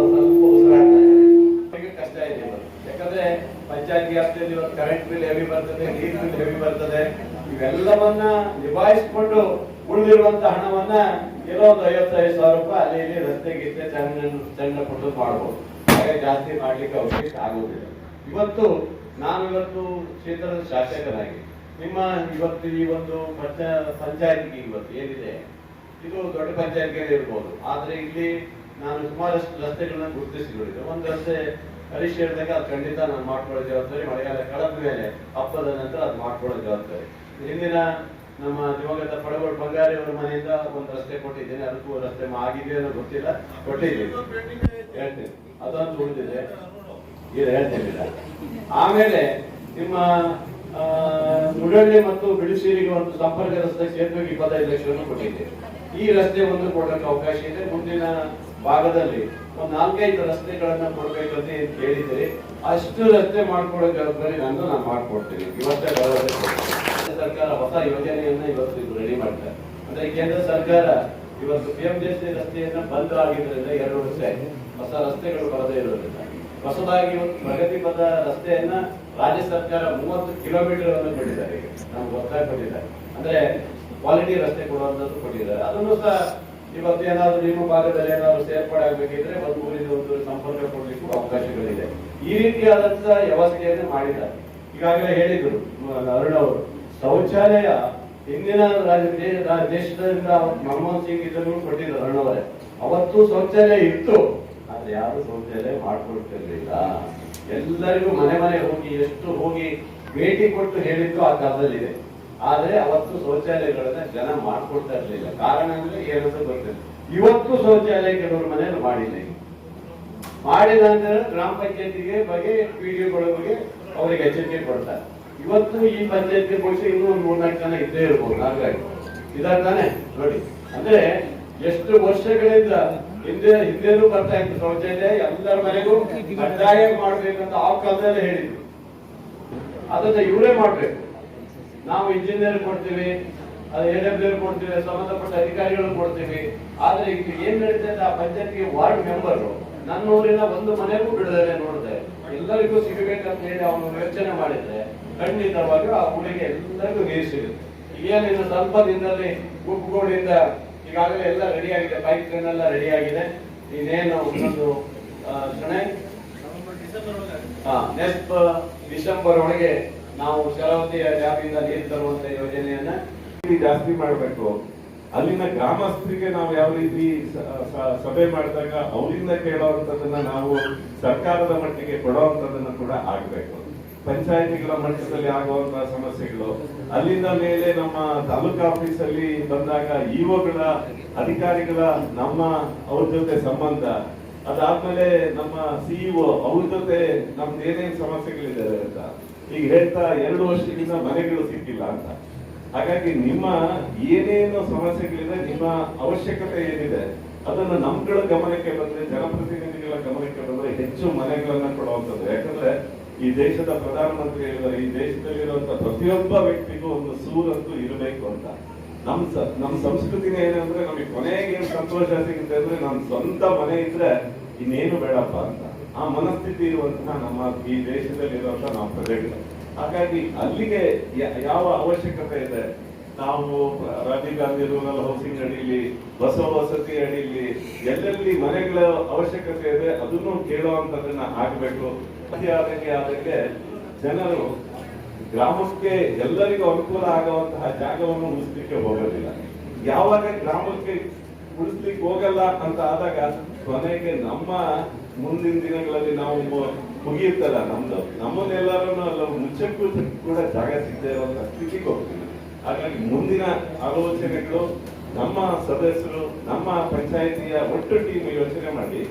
ಉಸಿರಾಡ್ತಾರೆ, ಕಷ್ಟ ಇದೆ. ಯಾಕಂದ್ರೆ ಪಂಚಾಯತ್ ವ್ಯಾಪ್ತಿಯಲ್ಲಿ ಕರೆಂಟ್ ಬಿಲ್ ಹೆವಿ ಬರ್ತದೆ, ನೀರ್ ಬಿಲ್ ಹೆವಿ ಬರ್ತದೆ. ಇವೆಲ್ಲವನ್ನ ನಿಭಾಯಿಸಿಕೊಂಡು ಉಳಿದಿರುವಂತ ಹಣವನ್ನ ಏನೋ ಒಂದು 55,000 ರೂಪಾಯಿ ಅಲ್ಲಿ ಇಲ್ಲಿ ರಸ್ತೆ ಗೀತೆ ಸಣ್ಣ ಕೊಟ್ಟು ಮಾಡ್ಬೋದು. ಹಾಗೆ ಜಾಸ್ತಿ ಮಾಡ್ಲಿಕ್ಕೆ ಅವಕಾಶ ಆಗುವುದಿಲ್ಲ. ಇವತ್ತು ಕ್ಷೇತ್ರದ ಶಾಸಕರಾಗಿ ನಿಮ್ಮ ಇವತ್ತು ಈ ಒಂದು ಪಂಚಾಯತ್ಗೆ ಇವತ್ತು ಏನಿದೆ ಇದು ದೊಡ್ಡ ಪಂಚಾಯತ್ಗೆ ಇರ್ಬೋದು, ಆದ್ರೆ ಇಲ್ಲಿ ನಾನು ಸುಮಾರಷ್ಟು ರಸ್ತೆಗಳನ್ನ ಗುರುತಿಸಿಕೊಂಡಿದ್ದೆ. ಒಂದು ರಸ್ತೆ ಹರೀಶ್ ಹೇಳಿದಾಗ ಅದು ಖಂಡಿತ ನಾನು ಮಾಡ್ಕೊಳ್ಳೋ ಜವಾಬ್ದಾರಿ, ಮಳೆಗಾಲ ಕಳೆದ ಮೇಲೆ ಹಬ್ಬದ ನಂತರ ಅದು ಮಾಡ್ಕೊಳ್ಳೋ ಜವಾಬ್ದಾರಿ. ಹಿಂದಿನ ನಮ್ಮ ದಿವಂಗತ ಪಡಗೋಡು ಬಂಗಾರಿ ಅವರ ಮನೆಯಿಂದ ಒಂದು ರಸ್ತೆ ಕೊಟ್ಟಿದ್ದೇನೆ, ಅದಕ್ಕೂ ರಸ್ತೆ ಆಗಿದೆ ಅನ್ನೋ ಗೊತ್ತಿಲ್ಲ, ಕೊಟ್ಟಿದ್ದೀನಿ, ಹೇಳ್ತೀನಿ. ಅದೊಂದು ಉಳಿದಿದೆ, ಇದು ಹೇಳ್ತೇನಿಲ್ಲ. ಆಮೇಲೆ ನಿಮ್ಮ ಮುಡಳ್ಳಿ ಮತ್ತು ಬಿಳಿಸೀರಿಗೆ ಒಂದು ಸಂಪರ್ಕ ರಸ್ತೆ ಸೇತುವೆಗೆ 25 ಲಕ್ಷವನ್ನು ಕೊಟ್ಟಿದ್ದೇವೆ. ಈ ರಸ್ತೆ ಒಂದು ಕೊಡಕ್ಕೆ ಅವಕಾಶ ಇದೆ. ಮುಂದಿನ ಭಾಗದಲ್ಲಿ ಒಂದು 4-5 ರಸ್ತೆಗಳನ್ನ ಕೊಡ್ಬೇಕಂತ ಏನ್ ಕೇಳಿದ್ದೀರಿ, ಅಷ್ಟು ರಸ್ತೆ ಮಾಡ್ಕೊಡೋ ಜವಾಬ್ದಾರಿ ನಾನು ಮಾಡ್ಕೊಡ್ತೀನಿ. ಇವತ್ತೇ ಭರವಸೆ ಕೊಡ್ತೀನಿ. ಸರ್ಕಾರ ಹೊಸ ಯೋಜನೆಯನ್ನ ಇವತ್ತು ರೆಡಿ ಮಾಡ್ತಾರೆ. ಅಂದ್ರೆ ಕೇಂದ್ರ ಸರ್ಕಾರ ಇವತ್ತು PMJC ರಸ್ತೆಯನ್ನ ಬಂದ್ ಆಗಿದ್ರಿಂದ 2 ವರ್ಷ ಆಯ್ತು, ಹೊಸ ರಸ್ತೆಗಳು ಬರದೇ ಇರೋದ್ರಿಂದ ಹೊಸದಾಗಿ ಇವತ್ತು ಪ್ರಗತಿ ಪಥ ರಸ್ತೆಯನ್ನ ರಾಜ್ಯ ಸರ್ಕಾರ 30 ಕಿಲೋಮೀಟರ್ ಅನ್ನು ಕೊಟ್ಟಿದ್ದಾರೆ. ನಮ್ಗೆ ಒತ್ತಾಯ ಕೊಟ್ಟಿದ್ದಾರೆ, ಅಂದ್ರೆ ಕ್ವಾಲಿಟಿ ರಸ್ತೆ ಕೊಡುವಂತದ್ದು ಕೊಟ್ಟಿದ್ದಾರೆ. ಅದನ್ನು ಸಹ ಇವತ್ತು ಏನಾದ್ರು ನಿಮ್ಮ ಭಾಗದಲ್ಲಿ ಏನಾದ್ರು ಸೇರ್ಪಡೆ ಆಗ್ಬೇಕಿದ್ರೆ ಒಂದು ಊರಿಂದ ಒಂದು ಸಂಪರ್ಕ ಕೊಡ್ಲಿಕ್ಕೂ ಅವಕಾಶಗಳಿದೆ. ಈ ರೀತಿಯಾದಂತಹ ವ್ಯವಸ್ಥೆಯನ್ನು ಮಾಡಿದ್ದಾರೆ. ಈಗಾಗಲೇ ಹೇಳಿದ್ರು ಅರುಣ್ ಅವರು, ಶೌಚಾಲಯ ಹಿಂದಿನ ದೇಶದಿಂದ ಮನಮೋಹನ್ ಸಿಂಗ್ ಇದನ್ನು ಕೊಟ್ಟಿದ್ರು ಅರುಣ್ ಅವರೇ. ಅವತ್ತು ಶೌಚಾಲಯ ಇತ್ತು, ಆದ್ರೆ ಯಾರು ಶೌಚಾಲಯ ಮಾಡ್ಕೊಡ್ತಿರ್ಲಿಲ್ಲ. ಎಲ್ಲರಿಗೂ ಮನೆ ಮನೆ ಹೋಗಿ ಎಷ್ಟು ಹೋಗಿ ಭೇಟಿ ಕೊಟ್ಟು ಹೇಳಿದ್ದು ಆ ಕಾಲದಲ್ಲಿದೆ. ಆದ್ರೆ ಅವತ್ತು ಶೌಚಾಲಯಗಳನ್ನ ಜನ ಮಾಡ್ಕೊಡ್ತಾ ಇರ್ಲಿಲ್ಲ. ಕಾರಣ ಅಂದ್ರೆ ಏನಂತ ಗೊತ್ತಿಲ್ಲ. ಇವತ್ತು ಶೌಚಾಲಯ ಕೆಲವರು ಮನೆಯಲ್ಲಿ ಮಾಡಿದ ನಂತರ ಗ್ರಾಮ ಪಂಚಾಯತಿಗೆ ಬಗ್ಗೆ PDOಗಳ ಬಗ್ಗೆ ಅವರಿಗೆ ಎಚ್ಚರಿಕೆ ಕೊಡ್ತಾರೆ. ಇವತ್ತು ಈ ಪಂಚಾಯತಿ ಬಹುಶಃ ಇನ್ನೂ ಒಂದು 3-4 ಜನ ಇದ್ದೇ ಇರ್ಬೋದು. ಹಾಗಾಗಿ ಇದಾರ ತಾನೆ ನೋಡಿ, ಅಂದ್ರೆ ಎಷ್ಟು ವರ್ಷಗಳಿಂದ ಹಿಂದೇನು ಬರ್ತಾ ಇತ್ತು ಶೌಚಾಲಯ ಎಲ್ಲರ ಮನೆಗೂ ಕಡ್ಡಾಯ ಮಾಡ್ಬೇಕಂತ ಆ ಕಾಲದಲ್ಲಿ ಹೇಳಿದ್ರು. ಅದನ್ನ ಇವರೇ ಮಾಡ್ಬೇಕು. ನಾವು ಇಂಜಿನಿಯರ್ ಕೊಡ್ತೀವಿ, AWR ಕೊಡ್ತೀವಿ, ಸಂಬಂಧಪಟ್ಟ ಅಧಿಕಾರಿಗಳು ಕೊಡ್ತೀವಿ. ಆದ್ರೆ ಈಗ ಏನ್ ನಡೀತಾ ಇದೆ, ಆ ಪಂಚಾಯತ್ಗೆ ವಾರ್ಡ್ ಮೆಂಬರ್ ನನ್ನ ಊರಿನ ಒಂದು ಮನೆಗೂ ಬಿಡದೆ ನೋಡಿದೆ ಎಲ್ಲರಿಗೂ ಸಿಗಬೇಕಂತ ಹೇಳಿ ಅವನು ಯೋಚನೆ ಮಾಡಿದ್ರೆ ಖಂಡಿತವಾಗಿ ಆ ಊರಿಗೆ ಎಲ್ಲರಿಗೂ ನೀರು ಸಿಗುತ್ತೆ. ಏನಿನ್ನು ಸ್ವಲ್ಪ ದಿನದಲ್ಲಿ ಗುಪ್ಪುಗೋಡಿಂದ ಈಗಾಗಲೇ ಎಲ್ಲ ರೆಡಿ ಆಗಿದೆ, ಪೈಪ್ ಲೈನ್ ಎಲ್ಲ ರೆಡಿ ಆಗಿದೆ. ಇನ್ನೇನು ಒಂದು ನೆಕ್ಸ್ಟ್ ಡಿಸೆಂಬರ್ ಒಳಗೆ ನಾವು ಶರಾವತಿಯ ಡ್ಯಾಮಿಂದ ನೀರು ತರುವಂತ ಯೋಜನೆಯನ್ನ ಜಾಸ್ತಿ ಮಾಡಬೇಕು. ಅಲ್ಲಿನ ಗ್ರಾಮಸ್ಥರಿಗೆ ನಾವು ಯಾವ ರೀತಿ ಸಭೆ ಮಾಡಿದಾಗ ಅವರಿಂದ ಕೇಳುವಂತದನ್ನ ನಾವು ಸರ್ಕಾರದ ಮಟ್ಟಿಗೆ ಕೊಡುವಂತದನ್ನ ಕೂಡ ಆಗ್ಬೇಕು. ಪಂಚಾಯತಿಗಳ ಮಟ್ಟದಲ್ಲಿ ಆಗುವಂತಹ ಸಮಸ್ಯೆಗಳು ಅಲ್ಲಿಂದ ಮೇಲೆ ನಮ್ಮ ತಾಲೂಕು ಆಫೀಸಲ್ಲಿ ಬಂದಾಗ ಇಒಗಳ ಅಧಿಕಾರಿಗಳ ಅವ್ರ ಜೊತೆ ಸಂಬಂಧ, ಅದಾದ್ಮೇಲೆ ನಮ್ಮ CEO ಅವ್ರ ಜೊತೆ ನಮ್ದು ಏನೇನ್ ಸಮಸ್ಯೆಗಳಿದ್ದಾರೆ ಅಂತ ಈಗ ಹೇಳ್ತಾ 2 ವರ್ಷದಿಂದ ಮನೆಗಳು ಸಿಕ್ಕಿಲ್ಲ ಅಂತ. ಹಾಗಾಗಿ ನಿಮ್ಮ ಏನೇನು ಸಮಸ್ಯೆಗಳಿದೆ, ನಿಮ್ಮ ಅವಶ್ಯಕತೆ ಏನಿದೆ ಅದನ್ನು ನಮ್ಗಳ ಗಮನಕ್ಕೆ ಬಂದ್ರೆ, ಜನಪ್ರತಿನಿಧಿಗಳ ಗಮನಕ್ಕೆ ಬಂದ್ರೆ ಹೆಚ್ಚು ಮನೆಗಳನ್ನ ಕೊಡುವಂಥದ್ದು. ಯಾಕಂದ್ರೆ ಈ ದೇಶದ ಪ್ರಧಾನಮಂತ್ರಿ ಹೇಳಿದ್ದಾರೆ, ಈ ದೇಶದಲ್ಲಿರುವಂತಹ ಪ್ರತಿಯೊಬ್ಬ ವ್ಯಕ್ತಿಗೂ ಒಂದು ಸೂರಂತೂ ಇರಬೇಕು ಅಂತ. ನಮ್ ಸಂಸ್ಕೃತಿನೇ ಏನಂದ್ರೆ ನಮಗೆ ಕೊನೆಗೆ ಏನ್ ಸಂತೋಷ ಸಿಗುತ್ತೆ ಅಂದ್ರೆ ನಮ್ ಸ್ವಂತ ಮನೆ ಇದ್ರೆ ಇನ್ನೇನು ಬೇಡಪ್ಪ ಅಂತ ಆ ಮನಸ್ಥಿತಿ ಇರುವಂತಹ ನಮ್ಮ ಈ ದೇಶದಲ್ಲಿರುವಂತಹ ನಾವು ಪ್ರಜೆಗಳು. ಹಾಗಾಗಿ ಅಲ್ಲಿಗೆ ಯಾವ ಅವಶ್ಯಕತೆ ಇದೆ, ನಾವು ರಾಜೀವ್ ಗಾಂಧಿ ರೂರಲ್ ಹೌಸಿಂಗ್ ಅಡಿಯಲ್ಲಿ, ಬಸವ ವಸತಿ ಅಡಿಯಲ್ಲಿ ಎಲ್ಲೆಲ್ಲಿ ಮನೆಗಳ ಅವಶ್ಯಕತೆ ಇದೆ ಅದನ್ನು ಕೇಳುವಂತದನ್ನ ಆಗ್ಬೇಕು. ಆದಂಗೆ ಜನರು ಗ್ರಾಮಕ್ಕೆ ಎಲ್ಲರಿಗೂ ಅನುಕೂಲ ಆಗುವಂತಹ ಜಾಗವನ್ನು ಉಳಿಸ್ಲಿಕ್ಕೆ ಹೋಗೋದಿಲ್ಲ. ಯಾವಾಗ ಗ್ರಾಮಕ್ಕೆ ಉಳಿಸ್ಲಿಕ್ಕೆ ಹೋಗಲ್ಲ ಅಂತ ಆದಾಗ ಕೊನೆಗೆ ನಮ್ಮ ಮುಂದಿನ ದಿನಗಳಲ್ಲಿ ನಾವು ಮುಗಿಯುತ್ತಲ್ಲ ನಮ್ಮನ್ನೆಲ್ಲರನ್ನು ಮುಚ್ಚಕ್ಕೂ ಕೂಡ ಜಾಗ ಸಿಗದೆ ಇರುವಂತಹ ಸ್ಥಿತಿಗೆ ಹೋಗ್ತೀವಿ. ಹಾಗಾಗಿ ಮುಂದಿನ ಆಲೋಚನೆಗಳು ನಮ್ಮ ಸದಸ್ಯರು, ನಮ್ಮ ಪಂಚಾಯಿತಿಯ ಒಟ್ಟು ಟೀಮ್ ಯೋಚನೆ ಮಾಡಿ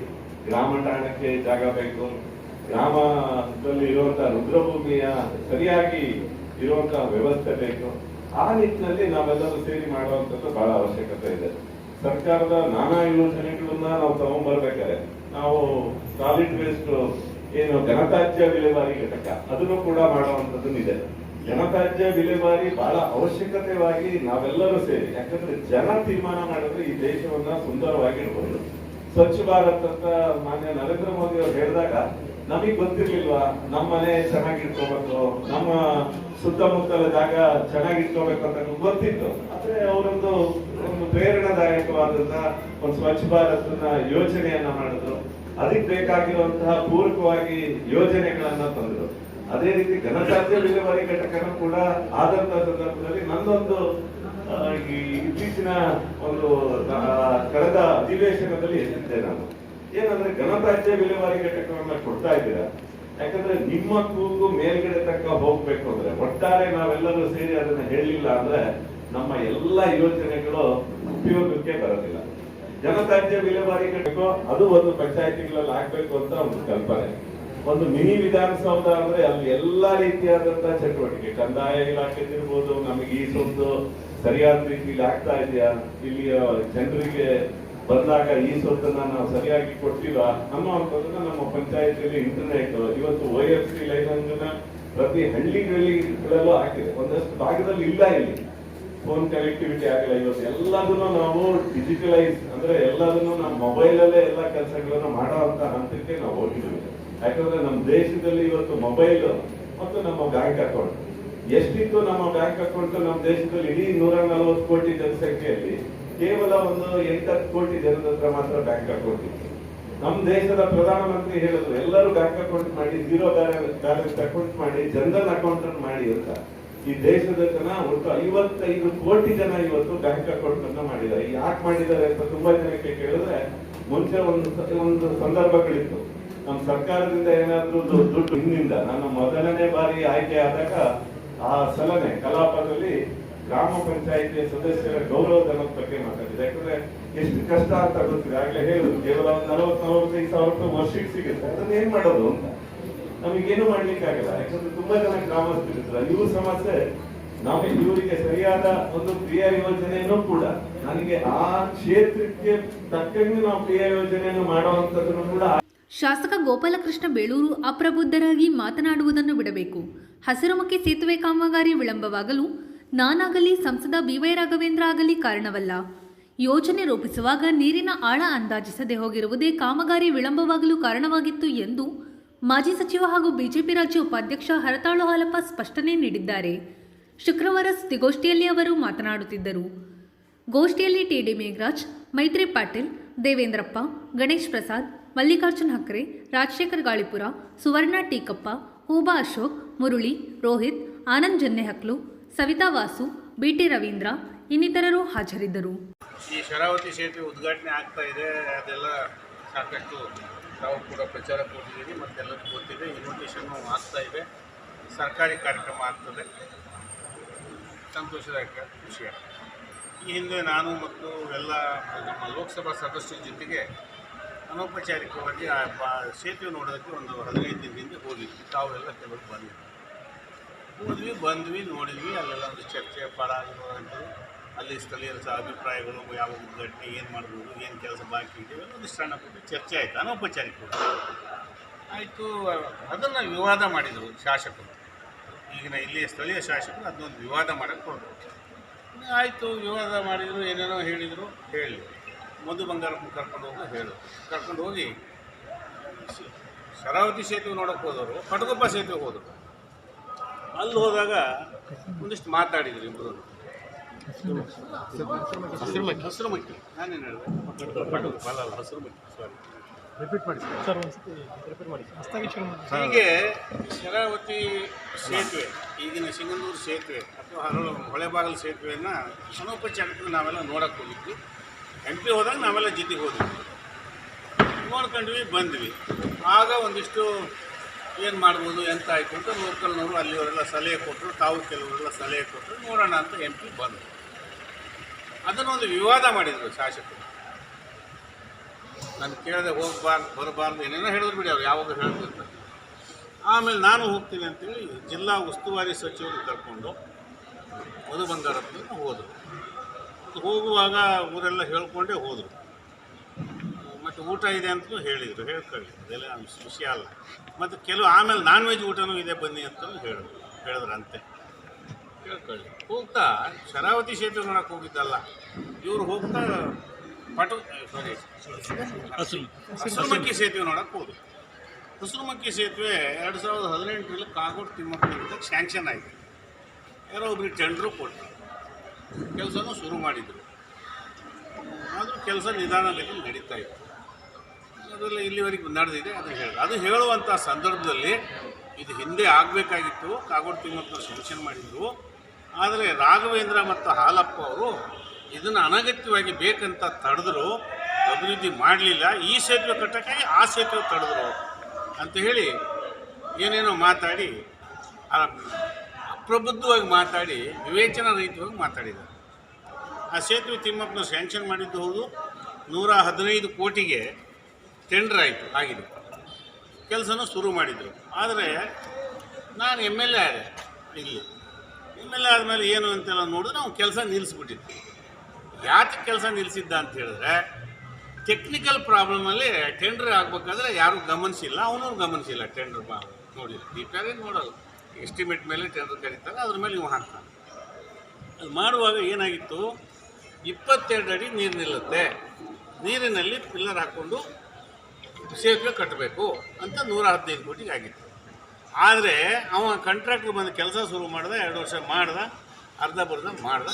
ಗ್ರಾಮ ಠಾಣಕ್ಕೆ ಜಾಗ ಬೇಕು, ಗ್ರಾಮದಲ್ಲಿ ಇರುವಂತಹ ರುದ್ರಭೂಮಿಯ ಸರಿಯಾಗಿ ಇರುವಂತಹ ವ್ಯವಸ್ಥೆ ಬೇಕು. ಆ ನಿಟ್ಟಿನಲ್ಲಿ ನಾವೆಲ್ಲರೂ ಸೇರಿ ಮಾಡುವಂತದ್ದು ಬಹಳ ಅವಶ್ಯಕತೆ ಇದೆ. ಸರ್ಕಾರದ ನಾನಾ ಯೋಜನೆಗಳನ್ನ ನಾವು ತಗೊಂಡ್ಬರ್ಬೇಕಾದ್ರೆ ನಾವು ಸಾಲಿಡ್ ವೇಸ್ಟ್ ಏನು ಘನತ್ಯಾಜ್ಯ ವಿಲೇವಾರಿ ಘಟಕ ಅದನ್ನು ಕೂಡ ಮಾಡುವಂತದ್ದು ಇದೆ. ಘನತ್ಯಾಜ್ಯ ವಿಲೇವಾರಿ ಬಹಳ ಅವಶ್ಯಕತೆವಾಗಿ ನಾವೆಲ್ಲರೂ ಸೇರಿ, ಯಾಕಂದ್ರೆ ಜನ ತೀರ್ಮಾನ ಮಾಡಿದ್ರೆ ಈ ದೇಶವನ್ನ ಸುಂದರವಾಗಿ ಇಡಬಹುದು. ಸ್ವಚ್ಛ ಭಾರತ್ ಅಂತ ಮಾನ್ಯ ನರೇಂದ್ರ ಮೋದಿ ಅವರು ಹೇಳಿದಾಗ ನಮಗ್ ಗೊತ್ತಿರ್ಲಿಲ್ವಾ ನಮ್ಮ ಮನೆ ಚೆನ್ನಾಗಿಟ್ಕೋಬೇಕು, ನಮ್ಮ ಸುತ್ತಮುತ್ತಲ ಜಾಗ ಚೆನ್ನಾಗಿಟ್ಕೋಬೇಕು ಅಂತ ಗೊತ್ತಿತ್ತು. ಆದ್ರೆ ಅವರೊಂದು ಪ್ರೇರಣಾದಾಯಕವಾದಂತಹ ಒಂದು ಸ್ವಚ್ಛ ಭಾರತ್ ಯೋಜನೆಯನ್ನ ಮಾಡಿದ್ರು. ಅದಕ್ಕೆ ಬೇಕಾಗಿರುವಂತಹ ಪೂರಕವಾಗಿ ಯೋಜನೆಗಳನ್ನ ತಂದ್ರು. ಅದೇ ರೀತಿ ಘನತ್ಯಾಜ್ಯ ವಿಲೇವಾರಿ ಘಟಕನೂ ಕೂಡ ಆದಂತಹ ಸಂದರ್ಭದಲ್ಲಿ ನಂದೊಂದು ಇತ್ತೀಚಿನ ಒಂದು ಕಳೆದ ಅಧಿವೇಶನದಲ್ಲಿ ಹೇಳಿದ್ದೆ ನಾನು, ಏನಂದ್ರೆ ಘನತ್ಯಾಜ್ಯ ವಿಲೇವಾರಿ ಘಟಕವನ್ನ ಕೊಡ್ತಾ ಇದ್ದೀರಾ, ಯಾಕಂದ್ರೆ ನಿಮ್ಮ ಕೂಗು ಮೇಲ್ಗಡೆ ತನಕ ಹೋಗ್ಬೇಕು ಅಂದ್ರೆ ಒಟ್ಟಾರೆ ನಾವೆಲ್ಲರೂ ಸೇರಿ ಅದನ್ನ ಹೇಳಿಲ್ಲ ಅಂದ್ರೆ ನಮ್ಮ ಎಲ್ಲ ಯೋಜನೆಗಳು ಉಪಯೋಗಕ್ಕೆ ಬರೋದಿಲ್ಲ. ಘನತ್ಯಾಜ್ಯ ವಿಲೇವಾರಿ ಘಟಕ ಅದು ಒಂದು ಪಂಚಾಯತಿಗಳಲ್ಲಿ ಆಗ್ಬೇಕು ಅಂತ ಒಂದು ಕಲ್ಪನೆ. ಒಂದು ಮಿನಿ ವಿಧಾನಸೌಧ ಅಂದ್ರೆ ಅಲ್ಲಿ ಎಲ್ಲಾ ರೀತಿಯಾದಂತಹ ಚಟುವಟಿಕೆ, ಕಂದಾಯ ಇಲಾಖೆ ಇರ್ಬೋದು, ನಮಗೆ ಈ ಸೊಂದು ಸರಿಯಾದ ರೀತಿಯಲ್ಲಿ ಆಗ್ತಾ ಇದೆಯಾ, ಇಲ್ಲಿಯ ಜನರಿಗೆ ಬಂದಾಗ ಈ ಸ್ವತ್ತನ್ನ ನಾವು ಸರಿಯಾಗಿ ಕೊಡ್ತೀವಾ ಅನ್ನುವಂಥದ್ದನ್ನ ನಮ್ಮ ಪಂಚಾಯತಿಯಲ್ಲಿ ಇಂಟರ್ನೆಟ್ ಇವತ್ತು OFC ಲೈನ್ ಅನ್ನ ಪ್ರತಿ ಹಳ್ಳಿಗಳಲ್ಲೂ ಹಾಕಿದೆ. ಒಂದಷ್ಟು ಭಾಗದಲ್ಲಿ ಇಲ್ಲ, ಇಲ್ಲಿ ಫೋನ್ ಕನೆಕ್ಟಿವಿಟಿ ಆಗಿಲ್ಲ. ಇವತ್ತು ಎಲ್ಲದನ್ನು ನಾವು ಡಿಜಿಟಲೈಸ್ ಅಂದ್ರೆ ಎಲ್ಲದನ್ನು ನಮ್ಮ ಮೊಬೈಲ್ ಅಲ್ಲೇ ಎಲ್ಲ ಕೆಲಸಗಳನ್ನು ಮಾಡುವಂತ ಹಂತಕ್ಕೆ ನಾವು ಹೋಗಿದ್ದೀವಿ. ಯಾಕಂದ್ರೆ ನಮ್ಮ ದೇಶದಲ್ಲಿ ಇವತ್ತು ಮೊಬೈಲ್ ಮತ್ತು ನಮ್ಮ ಬ್ಯಾಂಕ್ ಅಕೌಂಟ್ ಎಷ್ಟಿತ್ತು, ನಮ್ಮ ಬ್ಯಾಂಕ್ ಅಕೌಂಟ್ ನಮ್ಮ ದೇಶದಲ್ಲಿ ಇಡೀ 140 ಕೋಟಿ ಜನಸಂಖ್ಯೆಯಲ್ಲಿ ಕೇವಲ ಒಂದು 8-10 ಕೋಟಿ ಜನರ ಹತ್ರ ಮಾತ್ರ ಬ್ಯಾಂಕ್ ಅಕೌಂಟ್ ಇತ್ತು. ನಮ್ಮ ದೇಶದ ಪ್ರಧಾನಮಂತ್ರಿ ಹೇಳಿದ್ರು ಎಲ್ಲರೂ ಬ್ಯಾಂಕ್ ಅಕೌಂಟ್ ಮಾಡಿ, 0 ಬ್ಯಾಲೆನ್ಸ್ ಅಕೌಂಟ್ ಮಾಡಿ, ಜನರಲ್ ಅಕೌಂಟ್ ಅನ್ನು ಮಾಡಿ ಅಂತ. ಈ ದೇಶದ ಜನ ಒಟ್ಟು 55 ಕೋಟಿ ಜನ ಇವತ್ತು ಬ್ಯಾಂಕ್ ಅಕೌಂಟ್ ಅನ್ನ ಮಾಡಿದ್ದಾರೆ. ಯಾಕೆ ಮಾಡಿದ್ದಾರೆ ಅಂತ ತುಂಬಾ ಜನಕ್ಕೆ ಕೇಳಿದ್ರೆ, ಮುಂಚೆ ಒಂದು ಸಂದರ್ಭಗಳಿತ್ತು, ನಮ್ಮ ಸರ್ಕಾರದಿಂದ ಏನಾದ್ರೂ ದುಡ್ಡು ಹಿಂದಿಂದ ನಾನು ಮೊದಲನೇ ಬಾರಿ ಆಯ್ಕೆ ಆದಾಗ ಆ ಸಲನೆ ಕಲಾಪದಲ್ಲಿ ಗ್ರಾಮ ಪಂಚಾಯಿತಿಯ ಸದಸ್ಯರ ಗೌರವಧನದ ಬಗ್ಗೆ ಮಾತಾಡಿದೆ. ಯಾಕಂದ್ರೆ ಎಷ್ಟು ಕಷ್ಟ ಅಂತ ಗೊತ್ತಿದೆ. ಆಗ್ಲೇ ಹೇಳಿದ್ರು ಕೇವಲ 40-45 ಸಾವಿರ ರೂಪಾಯಿ ವರ್ಷಕ್ಕೆ ಸಿಗುತ್ತೆ, ಅದನ್ನ ಏನ್ ಮಾಡೋದು ಅಂತ ನಮಗೇನು ಮಾಡ್ಲಿಕ್ಕೆ ಆಗಲ್ಲ. ಯಾಕಂದ್ರೆ ತುಂಬಾ ಜನ ಗ್ರಾಮಸ್ಥರಿರ್ತಾರೆ, ಇವ್ರ ಸಮಸ್ಯೆ ನಾವು ಇವರಿಗೆ ಸರಿಯಾದ ಒಂದು ಕ್ರಿಯಾ ಯೋಜನೆಯನ್ನು ಕೂಡ ನನಗೆ ಆ ಕ್ಷೇತ್ರಕ್ಕೆ ತಕ್ಕಂಗೆ ನಾವು ಕ್ರಿಯಾ ಯೋಜನೆಯನ್ನು ಮಾಡುವಂತದನ್ನು ಕೂಡ. ಶಾಸಕ ಗೋಪಾಲಕೃಷ್ಣ ಬೇಳೂರು ಅಪ್ರಬುದ್ಧರಾಗಿ ಮಾತನಾಡುವುದನ್ನು ಬಿಡಬೇಕು. ಹಸಿರುಮುಖಿ ಸೇತುವೆ ಕಾಮಗಾರಿ ವಿಳಂಬವಾಗಲು ನಾನಾಗಲಿ ಸಂಸದ BY ರಾಘವೇಂದ್ರ ಆಗಲಿ ಕಾರಣವಲ್ಲ. ಯೋಜನೆ ರೂಪಿಸುವಾಗ ನೀರಿನ ಆಳ ಅಂದಾಜಿಸದೆ ಹೋಗಿರುವುದೇ ಕಾಮಗಾರಿ ವಿಳಂಬವಾಗಲು ಕಾರಣವಾಗಿತ್ತು ಎಂದು ಮಾಜಿ ಸಚಿವ ಹಾಗೂ ಬಿಜೆಪಿ ರಾಜ್ಯ ಉಪಾಧ್ಯಕ್ಷ ಹರತಾಳು ಹಾಲಪ್ಪ ಸ್ಪಷ್ಟನೆ ನೀಡಿದ್ದಾರೆ. ಶುಕ್ರವಾರ ಸುದ್ದಿಗೋಷ್ಠಿಯಲ್ಲಿ ಅವರು ಮಾತನಾಡುತ್ತಿದ್ದರು. ಗೋಷ್ಠಿಯಲ್ಲಿ TD ಮೇಘರಾಜ್, ಮೈತ್ರಿ ಪಾಟೀಲ್, ದೇವೇಂದ್ರಪ್ಪ, ಗಣೇಶ್ ಪ್ರಸಾದ್, ಮಲ್ಲಿಕಾರ್ಜುನ್ ಹಕ್ರೆ, ರಾಜಶೇಖರ್ ಗಾಳಿಪುರ, ಸುವರ್ಣ ಟೀಕಪ್ಪ, ಹೂಬಾ ಅಶೋಕ್, ಮುರುಳಿ, ರೋಹಿತ್, ಆನಂದ್ ಜನ್ನೆಹಕ್ಲು, ಸವಿತಾ ವಾಸು, BT ರವೀಂದ್ರ ಇನ್ನಿತರರು ಹಾಜರಿದ್ದರು. ಈ ಶರಾವತಿ ಸೇತುವೆ ಉದ್ಘಾಟನೆ ಆಗ್ತಾ ಇದೆ, ಅದೆಲ್ಲ ಸಾಕಷ್ಟು ನಾವು ಕೂಡ ಪ್ರಚಾರ ಕೊಟ್ಟಿದ್ದೀವಿ, ಮತ್ತೆಲ್ಲರಿಗೂ ಗೊತ್ತಿದೆ. ಇನ್ವಿಟೇಷನ್ನು ಆಗ್ತಾ ಇದೆ, ಸರ್ಕಾರಿ ಕಾರ್ಯಕ್ರಮ ಆಗ್ತದೆ, ಸಂತೋಷದ ವಿಷಯ. ಈ ಹಿಂದೆ ನಾನು ಮತ್ತು ಎಲ್ಲ ನಮ್ಮ ಲೋಕಸಭಾ ಸದಸ್ಯರ ಜೊತೆಗೆ ಅನೌಪಚಾರಿಕವಾಗಿ ಆ ಸೇತುವೆ ನೋಡೋದಕ್ಕೆ ಒಂದು 15 ದಿನದಿಂದ ಹೋಗಿದ್ವಿ. ತಾವೆಲ್ಲ ಕೆಲವರು ಬಂದ್ವಿ, ನೋಡಿದ್ವಿ. ಅಲ್ಲೆಲ್ಲ ಒಂದು ಚರ್ಚೆ ಪರಾಗಿರುವಂಥದ್ದು, ಅಲ್ಲಿ ಸ್ಥಳೀಯರ ಅಭಿಪ್ರಾಯಗಳು, ಯಾವ ಉದ್ಘಾಟನೆ ಏನು ಮಾಡ್ಬೋದು, ಏನು ಕೆಲಸ ಬಾಕಿ ಇದೆ, ಒಂದಿಷ್ಟು ಸಣ್ಣ ಪುಟ್ಟ ಚರ್ಚೆ ಆಯಿತು, ಅನೌಪಚಾರಿಕವಾಗಿ ಆಯಿತು. ಅದನ್ನು ವಿವಾದ ಮಾಡಿದರು ಶಾಸಕರು, ಈಗಿನ ಇಲ್ಲಿ ಸ್ಥಳೀಯ ಶಾಸಕರು ಅದನ್ನೊಂದು ವಿವಾದ ಮಾಡೋಕ್ಕೆ ಹೊರಟರು. ಆಯಿತು, ವಿವಾದ ಮಾಡಿದರು, ಏನೇನೋ ಹೇಳಿದರು. ಹೇಳಿ ಮಧು ಬಂಗಾರಪ್ಪನ ಕರ್ಕೊಂಡು ಹೋಗಿ ಶರಾವತಿ ಸೇತುವೆ ನೋಡೋಕ್ಕೆ ಹೋದವರು ಪಟಗುಪ್ಪ ಸೇತುವೆ ಹೋದರು. ಅಲ್ಲಿ ಹೋದಾಗ ಒಂದಿಷ್ಟು ಮಾತಾಡಿದ್ರು ಇಬ್ಬರು. ಹಸಿರುಮಕ್ಕಿ ನಾನೇನು ಹೇಳಿದೆ, ಪಟಗುಪ್ಪ ಅಲ್ಲ, ಹಸಿರುಮಕ್ಕಿ, ಸಾರಿ, ರಿಪೀಟ್ ಮಾಡಿ. ಹೀಗೆ ಶರಾವತಿ ಸೇತುವೆ, ಈಗಿನ ಸಿಂಗಂದೂರು ಸೇತುವೆ ಅಥವಾ ಹೊಳೆಬಾಗಲು ಸೇತುವೆಯನ್ನು ಅನೌಪಚಾರಿಕ ನಾವೆಲ್ಲ ನೋಡೋಕ್ಕೆ ಹೋಗಿದ್ವಿ. MP ಹೋದಾಗ ನಾವೆಲ್ಲ ಜೊತೆಗೆ ಹೋದ್ವಿ, ನೋಡ್ಕೊಂಡ್ವಿ, ಬಂದ್ವಿ. ಆಗ ಒಂದಿಷ್ಟು ಏನು ಮಾಡ್ಬೋದು, ಎಂತ ಆಯಿತು ಅಂತ ಲೋಕಲ್ನವರು ಅಲ್ಲಿಯವರೆಲ್ಲ ಸಲಹೆ ಕೊಟ್ಟರು, ತಾವು ಕೆಲವರೆಲ್ಲ ಸಲಹೆ ಕೊಟ್ಟರು, ನೋಡೋಣ ಅಂತ MP ಬಂದರು. ಅದನ್ನೊಂದು ವಿವಾದ ಮಾಡಿದರು ಶಾಸಕರು. ನಾನು ಕೇಳಿದೆ, ಹೋಗಬಾರ್ದು ಬರಬಾರ್ದು ಏನೇನೋ ಹೇಳಿದ್ರು ಬಿಡಿ, ಅವ್ರು ಯಾವಾಗ ಹೇಳ್ತಿರ್ತಾರೆ. ಆಮೇಲೆ ನಾನು ಹೋಗ್ತೀನಿ ಅಂತೇಳಿ ಜಿಲ್ಲಾ ಉಸ್ತುವಾರಿ ಸಚಿವರು ಕರ್ಕೊಂಡು ಮಧು ಬಂಗಾರಪ್ಪನ ಹೋದರು. ಹೋಗುವಾಗ ಊರೆಲ್ಲ ಹೇಳ್ಕೊಂಡೇ ಹೋದರು. ಮತ್ತು ಊಟ ಇದೆ ಅಂತಲೂ ಹೇಳಿದರು, ಹೇಳ್ಕೊಳ್ಳಿ, ಅದೆಲ್ಲ ವಿಷಯ ಅಲ್ಲ. ಮತ್ತು ಆಮೇಲೆ ನಾನ್ ವೆಜ್ ಊಟನೂ ಇದೆ ಬನ್ನಿ ಅಂತಲೂ ಹೇಳಿದ್ರಂತೆ, ಹೇಳ್ಕೊಳ್ಳಿ. ಹೋಗ್ತಾ ಶರಾವತಿ ಸೇತುವೆ ನೋಡೋಕೆ ಹೋಗಿದ್ದಲ್ಲ, ಇವರು ಹೋಗ್ತಾ ಹಸಿರುಮಕ್ಕಿ ಸೇತುವೆ ನೋಡೋಕೆ ಹೋದರು. ಹಸಿರುಮಕ್ಕಿ ಸೇತುವೆ 2018ರಲ್ಲಿ ಕಾಗೋಡು ತಿಮ್ಮಪ್ಪನಿಂದ ಸ್ಯಾಂಕ್ಷನ್ ಆಯಿತು. ಯಾರೋ ಒಬ್ರಿಗೆ ಟೆಂಡ್ರು ಕೊಟ್ಟರು, ಕೆಲಸನೂ ಶುರು ಮಾಡಿದರು. ಆದರೂ ಕೆಲಸ ನಿಧಾನಗತಿಯಲ್ಲಿ ನಡೀತಾ ಇತ್ತು. ಅದೆಲ್ಲ ಇಲ್ಲಿವರೆಗೆ ನಡೆದಿದೆ. ಅದು ಹೇಳುವಂಥ ಸಂದರ್ಭದಲ್ಲಿ ಇದು ಹಿಂದೆ ಆಗಬೇಕಾಗಿತ್ತು, ಕಾಗೋಡು ತಿಮ್ಮಪ್ಪ ಸ್ಯಾಂಕ್ಷನ್ ಮಾಡಿದರು. ಆದರೆ ರಾಘವೇಂದ್ರ ಮತ್ತು ಹಾಲಪ್ಪ ಅವರು ಇದನ್ನು ಅನಗತ್ಯವಾಗಿ ಬೇಕಂತ ತಡೆದ್ರು, ಅಭಿವೃದ್ಧಿ ಮಾಡಲಿಲ್ಲ. ಈ ಸೇತುವೆ ಕಟ್ಟಕ್ಕಾಗಿ ಆ ಸೇತುವೆ ತಡೆದ್ರು ಅಂತ ಹೇಳಿ ಏನೇನೋ ಮಾತಾಡಿ, ಅಪ್ರಬುದ್ಧವಾಗಿ ಮಾತಾಡಿ, ವಿವೇಚನಾ ರಹಿತವಾಗಿ ಮಾತಾಡಿದ್ದಾರೆ. ಆ ಸೇತುವೆ ತಿಮ್ಮಪ್ಪನ ಸ್ಯಾಂಕ್ಷನ್ ಮಾಡಿದ್ದು ಹೌದು, 115 ಕೋಟಿಗೆ ಟೆಂಡರ್ ಆಗಿದೆ, ಕೆಲಸನೂ ಶುರು ಮಾಡಿದರು. ಆದರೆ ನಾನು MLA ಆದೆ, ಇಲ್ಲಿ ಆದಮೇಲೆ ಏನು ಅಂತೆಲ್ಲ ನೋಡಿದ್ರೆ ನಾವು ಕೆಲಸ ನಿಲ್ಲಿಸ್ಬಿಟ್ಟಿದ್ವಿ. ಯಾಕೆ ಕೆಲಸ ನಿಲ್ಲಿಸಿದ್ದ ಅಂತ ಹೇಳಿದ್ರೆ ಟೆಕ್ನಿಕಲ್ ಪ್ರಾಬ್ಲಮಲ್ಲಿ ಟೆಂಡರ್ ಆಗಬೇಕಾದ್ರೆ ಯಾರೂ ಗಮನಿಸಿಲ್ಲ, ಅವನು ಗಮನಿಸಿಲ್ಲ. ಟೆಂಡರ್ ನೋಡಿಲ್ಲ, ಡೀಟೇಲ್ ನೋಡೋದು, ಎಸ್ಟಿಮೇಟ್ ಮೇಲೆ ಟೆಂಡರ್ ಕರೀತಾರೆ, ಅದ್ರ ಮೇಲೆ ಇವು ಹಾಕ್ತಾನೆ. ಅದು ಮಾಡುವಾಗ ಏನಾಗಿತ್ತು, 22 ಅಡಿ ನೀರು ನಿಲ್ಲುತ್ತೆ, ನೀರಿನಲ್ಲಿ ಪಿಲ್ಲರ್ ಹಾಕ್ಕೊಂಡು ಸೇತುವೆ ಕಟ್ಟಬೇಕು ಅಂತ 115 ಕೋಟಿಗೆ ಆಗಿತ್ತು. ಆದರೆ ಅವ ಕಾಂಟ್ರಾಕ್ಟ್ರ್ ಬಂದು ಕೆಲಸ ಶುರು ಮಾಡ್ದೆ, 2 ವರ್ಷ ಮಾಡ್ದ, ಅರ್ಧ ಮಾಡ್ದ.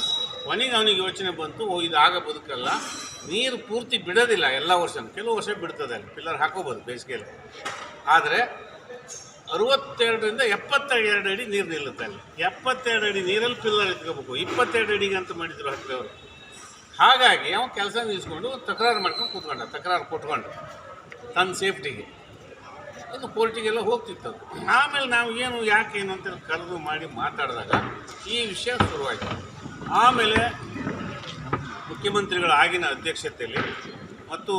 ಕೊನೆಗೆ ಅವನಿಗೆ ಯೋಚನೆ ಬಂತು, ಇದು ಆಗ ಬದುಕಲ್ಲ, ನೀರು ಪೂರ್ತಿ ಬಿಡೋದಿಲ್ಲ ಎಲ್ಲ ವರ್ಷ, ಕೆಲವು ವರ್ಷ ಬಿಡ್ತದೆ, ಅಲ್ಲಿ ಪಿಲ್ಲರ್ ಹಾಕೋಬೋದು ಬೇಸಿಗೆಯಲ್ಲಿ. ಆದರೆ 62ರಿಂದ 72 ಅಡಿ ನೀರು ನಿಲ್ಲುತ್ತೆ ಅಲ್ಲಿ. 72 ಅಡಿ ನೀರಲ್ಲಿ ಪಿಲ್ಲರ್ ಇಟ್ಕೋಬೇಕು. 22 ಅಡಿಗೆ ಅಂತ ಮಾಡಿದ್ರು ಹತ್ತಿರವರು. ಹಾಗಾಗಿ ಅವನು ಕೆಲಸ ನಿಲ್ಲಿಸ್ಕೊಂಡು ತಕರಾರು ಮಾಡ್ಕೊಂಡು ಕೂತ್ಕೊಂಡ, ತಕರಾರು ಕೊಟ್ಕೊಂಡು ತನ್ನ ಸೇಫ್ಟಿಗೆ. ಇನ್ನು ಕೋರ್ಟಿಗೆಲ್ಲ ಹೋಗ್ತಿತ್ತು. ಆಮೇಲೆ ನಾವು ಯಾಕೇನು ಅಂತ ಕರೆದು ಮಾಡಿ ಮಾತಾಡಿದಾಗ ಈ ವಿಷಯ ಶುರುವಾಯಿತು. ಆಮೇಲೆ ಮುಖ್ಯಮಂತ್ರಿಗಳ ಆಗಿನ ಅಧ್ಯಕ್ಷತೆಯಲ್ಲಿ ಮತ್ತು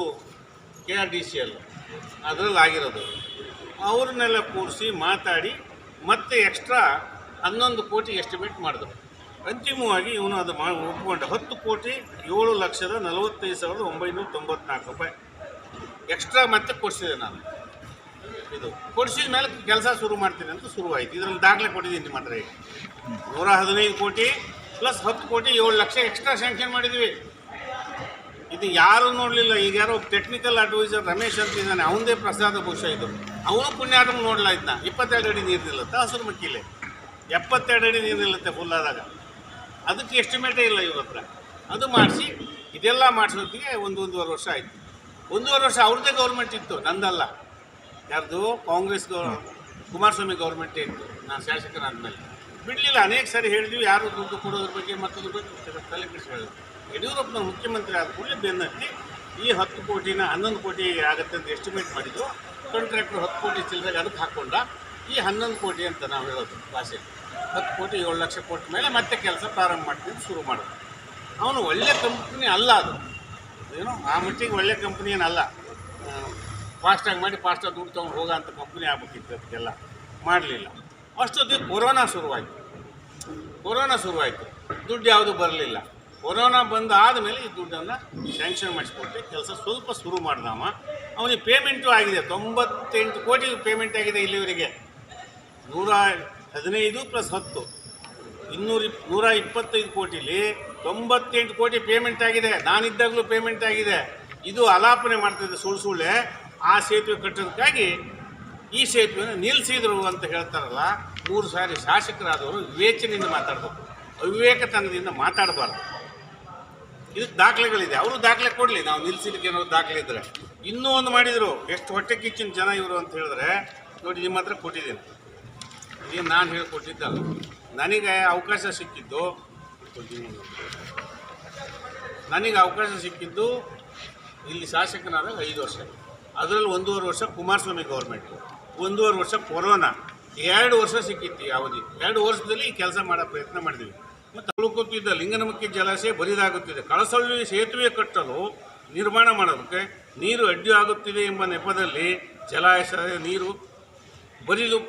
KRDCL ಅದರಲ್ಲಿ ಆಗಿರೋದು, ಅವ್ರನ್ನೆಲ್ಲ ಕೂರಿಸಿ ಮಾತಾಡಿ ಮತ್ತೆ ಎಕ್ಸ್ಟ್ರಾ 11 ಕೋಟಿ ಎಸ್ಟಿಮೇಟ್ ಮಾಡಿದ್ರು. ಅಂತಿಮವಾಗಿ ಇವನು ಅದು ಒಪ್ಕೊಂಡ. 10,07,45,994 ರೂಪಾಯಿ ಎಕ್ಸ್ಟ್ರಾ ಮತ್ತೆ ಕೊಡಿಸಿದೆ ನಾನು. ಇದು ಕೊಡಿಸಿದ ಮೇಲೆ ಕೆಲಸ ಶುರು ಮಾಡ್ತೀನಿ ಅಂತ ಶುರುವಾಯಿತು. ಇದರಲ್ಲಿ ದಾಖಲೆ ಕೊಟ್ಟಿದ್ದೀನಿ ನಿಮ್ಮ ಹತ್ರ. ಈಗ 115 ಕೋಟಿ ಪ್ಲಸ್ 10 ಕೋಟಿ 7 ಲಕ್ಷ ಎಕ್ಸ್ಟ್ರಾ ಸ್ಯಾಂಕ್ಷನ್ ಮಾಡಿದ್ವಿ. ಇದು ಯಾರೂ ನೋಡಲಿಲ್ಲ. ಈಗ ಯಾರೋ ಟೆಕ್ನಿಕಲ್ ಅಡ್ವೈಸರ್ ರಮೇಶ್ ಅಂತ ಇದ್ದಾನೆ, ಅವನದೇ ಪ್ರಸಾದ ಬಹುಶಃ ಇದು. ಅವನು ಪುಣ್ಯಾತ್ಮ ನೋಡಲ್ಲ ಇದನ್ನ. 22 ಅಡಿ ನೀರು ನಿಲ್ಲುತ್ತೆ ಹಸಿರು ಮಕ್ಕಿಲೆ, 72 ಅಡಿ ನೀರು ನಿಲ್ಲುತ್ತೆ ಫುಲ್ ಆದಾಗ. ಅದಕ್ಕೆ ಎಸ್ಟಿಮೇಟೇ ಇಲ್ಲ ಇವ್ರ ಹತ್ರ. ಅದು ಮಾಡಿಸಿ ಇದೆಲ್ಲ ಮಾಡಿಸೋದಕ್ಕೆ 1.5 ವರ್ಷ ಆಯಿತು. 1.5 ವರ್ಷ ಅವ್ರದ್ದೇ ಗೌರ್ಮೆಂಟ್ ಇತ್ತು, ನಂದಲ್ಲ. ಯಾರ್ದು? ಕಾಂಗ್ರೆಸ್ ಕುಮಾರಸ್ವಾಮಿ ಗೌರ್ಮೆಂಟೇ ಇತ್ತು. ನಾನು ಶಾಸಕನಾದ್ಮೇಲೆ ಬಿಡಲಿಲ್ಲ. ಅನೇಕ ಸಾರಿ ಹೇಳಿದ್ವಿ, ಯಾರು ದುಡ್ಡು ಕೊಡೋದ್ರ ಬಗ್ಗೆ ಮತ್ತೊಂದ್ರ ಬಗ್ಗೆ ತಲೆ ಕೆಡಿಸ್ಕೊಳ್ಳೋದು. ಯಡಿಯೂರಪ್ಪನವ್ರು ಮುಖ್ಯಮಂತ್ರಿ ಆದ ಕೂಡಲೇ ಬೆನ್ನತ್ತಿ ಈ 10 ಕೋಟಿನ 11 ಕೋಟಿ ಆಗುತ್ತೆ ಅಂತ ಎಸ್ಟಿಮೇಟ್ ಮಾಡಿದ್ರು. ಕಾಂಟ್ರಾಕ್ಟ್ರು 10 ಕೋಟಿ ಚಿಲ್ಲರೆಗೆ ಅದಕ್ಕೆ ಹಾಕ್ಕೊಂಡ. ಈ 11 ಕೋಟಿ ಅಂತ ನಾವು ಹೇಳೋದು ಭಾಷೆಯಲ್ಲಿ. 10 ಕೋಟಿ 7 ಲಕ್ಷ ಕೊಟ್ಟ ಮೇಲೆ ಮತ್ತೆ ಕೆಲಸ ಪ್ರಾರಂಭ ಮಾಡ್ತೀನಿ ಶುರು ಮಾಡೋದು. ಅವನು ಒಳ್ಳೆ ಕಂಪ್ನಿ ಅಲ್ಲ, ಅದು ಏನೋ ಆ ಮಟ್ಟಿಗೆ ಒಳ್ಳೆ ಕಂಪ್ನಿ ಏನಲ್ಲ. ಫಾಸ್ಟಾಗಿ ಮಾಡಿ ಫಾಸ್ಟಾಗಿ ದುಡ್ಡು ತೊಗೊಂಡು ಹೋಗೋ ಅಂಥ ಕಂಪ್ನಿ ಆಗ್ಬೇಕಿತ್ತು. ಅದಕ್ಕೆಲ್ಲ ಮಾಡಲಿಲ್ಲ. ಅಷ್ಟೊತ್ತಿಗೆ ಕೊರೋನಾ ಶುರುವಾಯಿತು. ದುಡ್ಡು ಯಾವುದೂ ಬರಲಿಲ್ಲ. ಕೊರೋನಾ ಬಂದು ಆದಮೇಲೆ ಈ ದುಡ್ಡನ್ನು ಸ್ಯಾಂಕ್ಷನ್ ಮಾಡಿಸ್ಕೊಟ್ಟೆ. ಕೆಲಸ ಸ್ವಲ್ಪ ಶುರು ಮಾಡ್ದವ. ಅವನಿಗೆ ಪೇಮೆಂಟು ಆಗಿದೆ, 98 ಕೋಟಿ ಪೇಮೆಂಟ್ ಆಗಿದೆ ಇಲ್ಲಿವರೆಗೆ. 115 ಪ್ಲಸ್ 10 125 ಕೋಟಿಲಿ 98 ಕೋಟಿ ಪೇಮೆಂಟ್ ಆಗಿದೆ. ನಾನಿದ್ದಾಗಲೂ ಪೇಮೆಂಟ್ ಆಗಿದೆ. ಇದು ಅಲಾಪನೆ ಮಾಡ್ತಿದ್ದೆ ಸುಳ್ಳೆ. ಆ ಸೇತುವೆ ಕಟ್ಟೋದಕ್ಕಾಗಿ ಈ ಸೇತುವೆನ ನಿಲ್ಲಿಸಿದ್ರು ಅಂತ ಹೇಳ್ತಾರಲ್ಲ. 3 ಸಾರಿ ಶಾಸಕರಾದವರು ವಿವೇಚನೆಯಿಂದ ಮಾತಾಡಬೇಕು, ಅವಿವೇಕತನದಿಂದ ಮಾತಾಡಬಾರ್ದು. ಇದಕ್ಕೆ ದಾಖಲೆಗಳಿದೆ. ಅವರು ದಾಖಲೆ ಕೊಡಲಿ, ನಾವು ನಿಲ್ಲಿಸಿದಕ್ಕೆ ಏನಾದ್ರು ದಾಖಲೆ ಇದ್ದರೆ. ಇನ್ನೂ ಒಂದು ಮಾಡಿದರು, ಎಷ್ಟು ಹೊಟ್ಟೆ ಕಿಚ್ಚಿನ ಜನ ಇವರು ಅಂತ ಹೇಳಿದ್ರೆ, ನೋಡಿ ನಿಮ್ಮ ಹತ್ರ ಕೊಟ್ಟಿದ್ದೀನಿ. ಏನು ನಾನು ಹೇಳಿಕೊಟ್ಟಿದ್ದಲ್ಲ, ನನಗೆ ಅವಕಾಶ ಸಿಕ್ಕಿದ್ದು ಇಲ್ಲಿ ಶಾಸಕನಾದಾಗ 5 ವರ್ಷ. ಅದರಲ್ಲಿ 1.5 ವರ್ಷ ಕುಮಾರಸ್ವಾಮಿ ಗೌರ್ಮೆಂಟು, 1.5 ವರ್ಷ ಕೊರೋನಾ, 2 ವರ್ಷ ಸಿಕ್ಕಿತ್ತು ಈ ಅವಧಿ. 2 ವರ್ಷದಲ್ಲಿ ಈ ಕೆಲಸ ಮಾಡೋ ಪ್ರಯತ್ನ ಮಾಡಿದ್ವಿ. ಮತ್ತು ಉಳ್ಕೊತಿದ್ದ ಲಿಂಗನಮಕ್ಕಿ ಜಲಾಶಯ ಬರಿದಾಗುತ್ತಿದೆ. ಕಳಸಳ್ಳಿ ಸೇತುವೆ ಕಟ್ಟಲು ನಿರ್ಮಾಣ ಮಾಡೋದಕ್ಕೆ ನೀರು ಅಡ್ಡಿ ಆಗುತ್ತಿದೆ ಎಂಬ ನೆಪದಲ್ಲಿ ಜಲಾಶಯ ನೀರು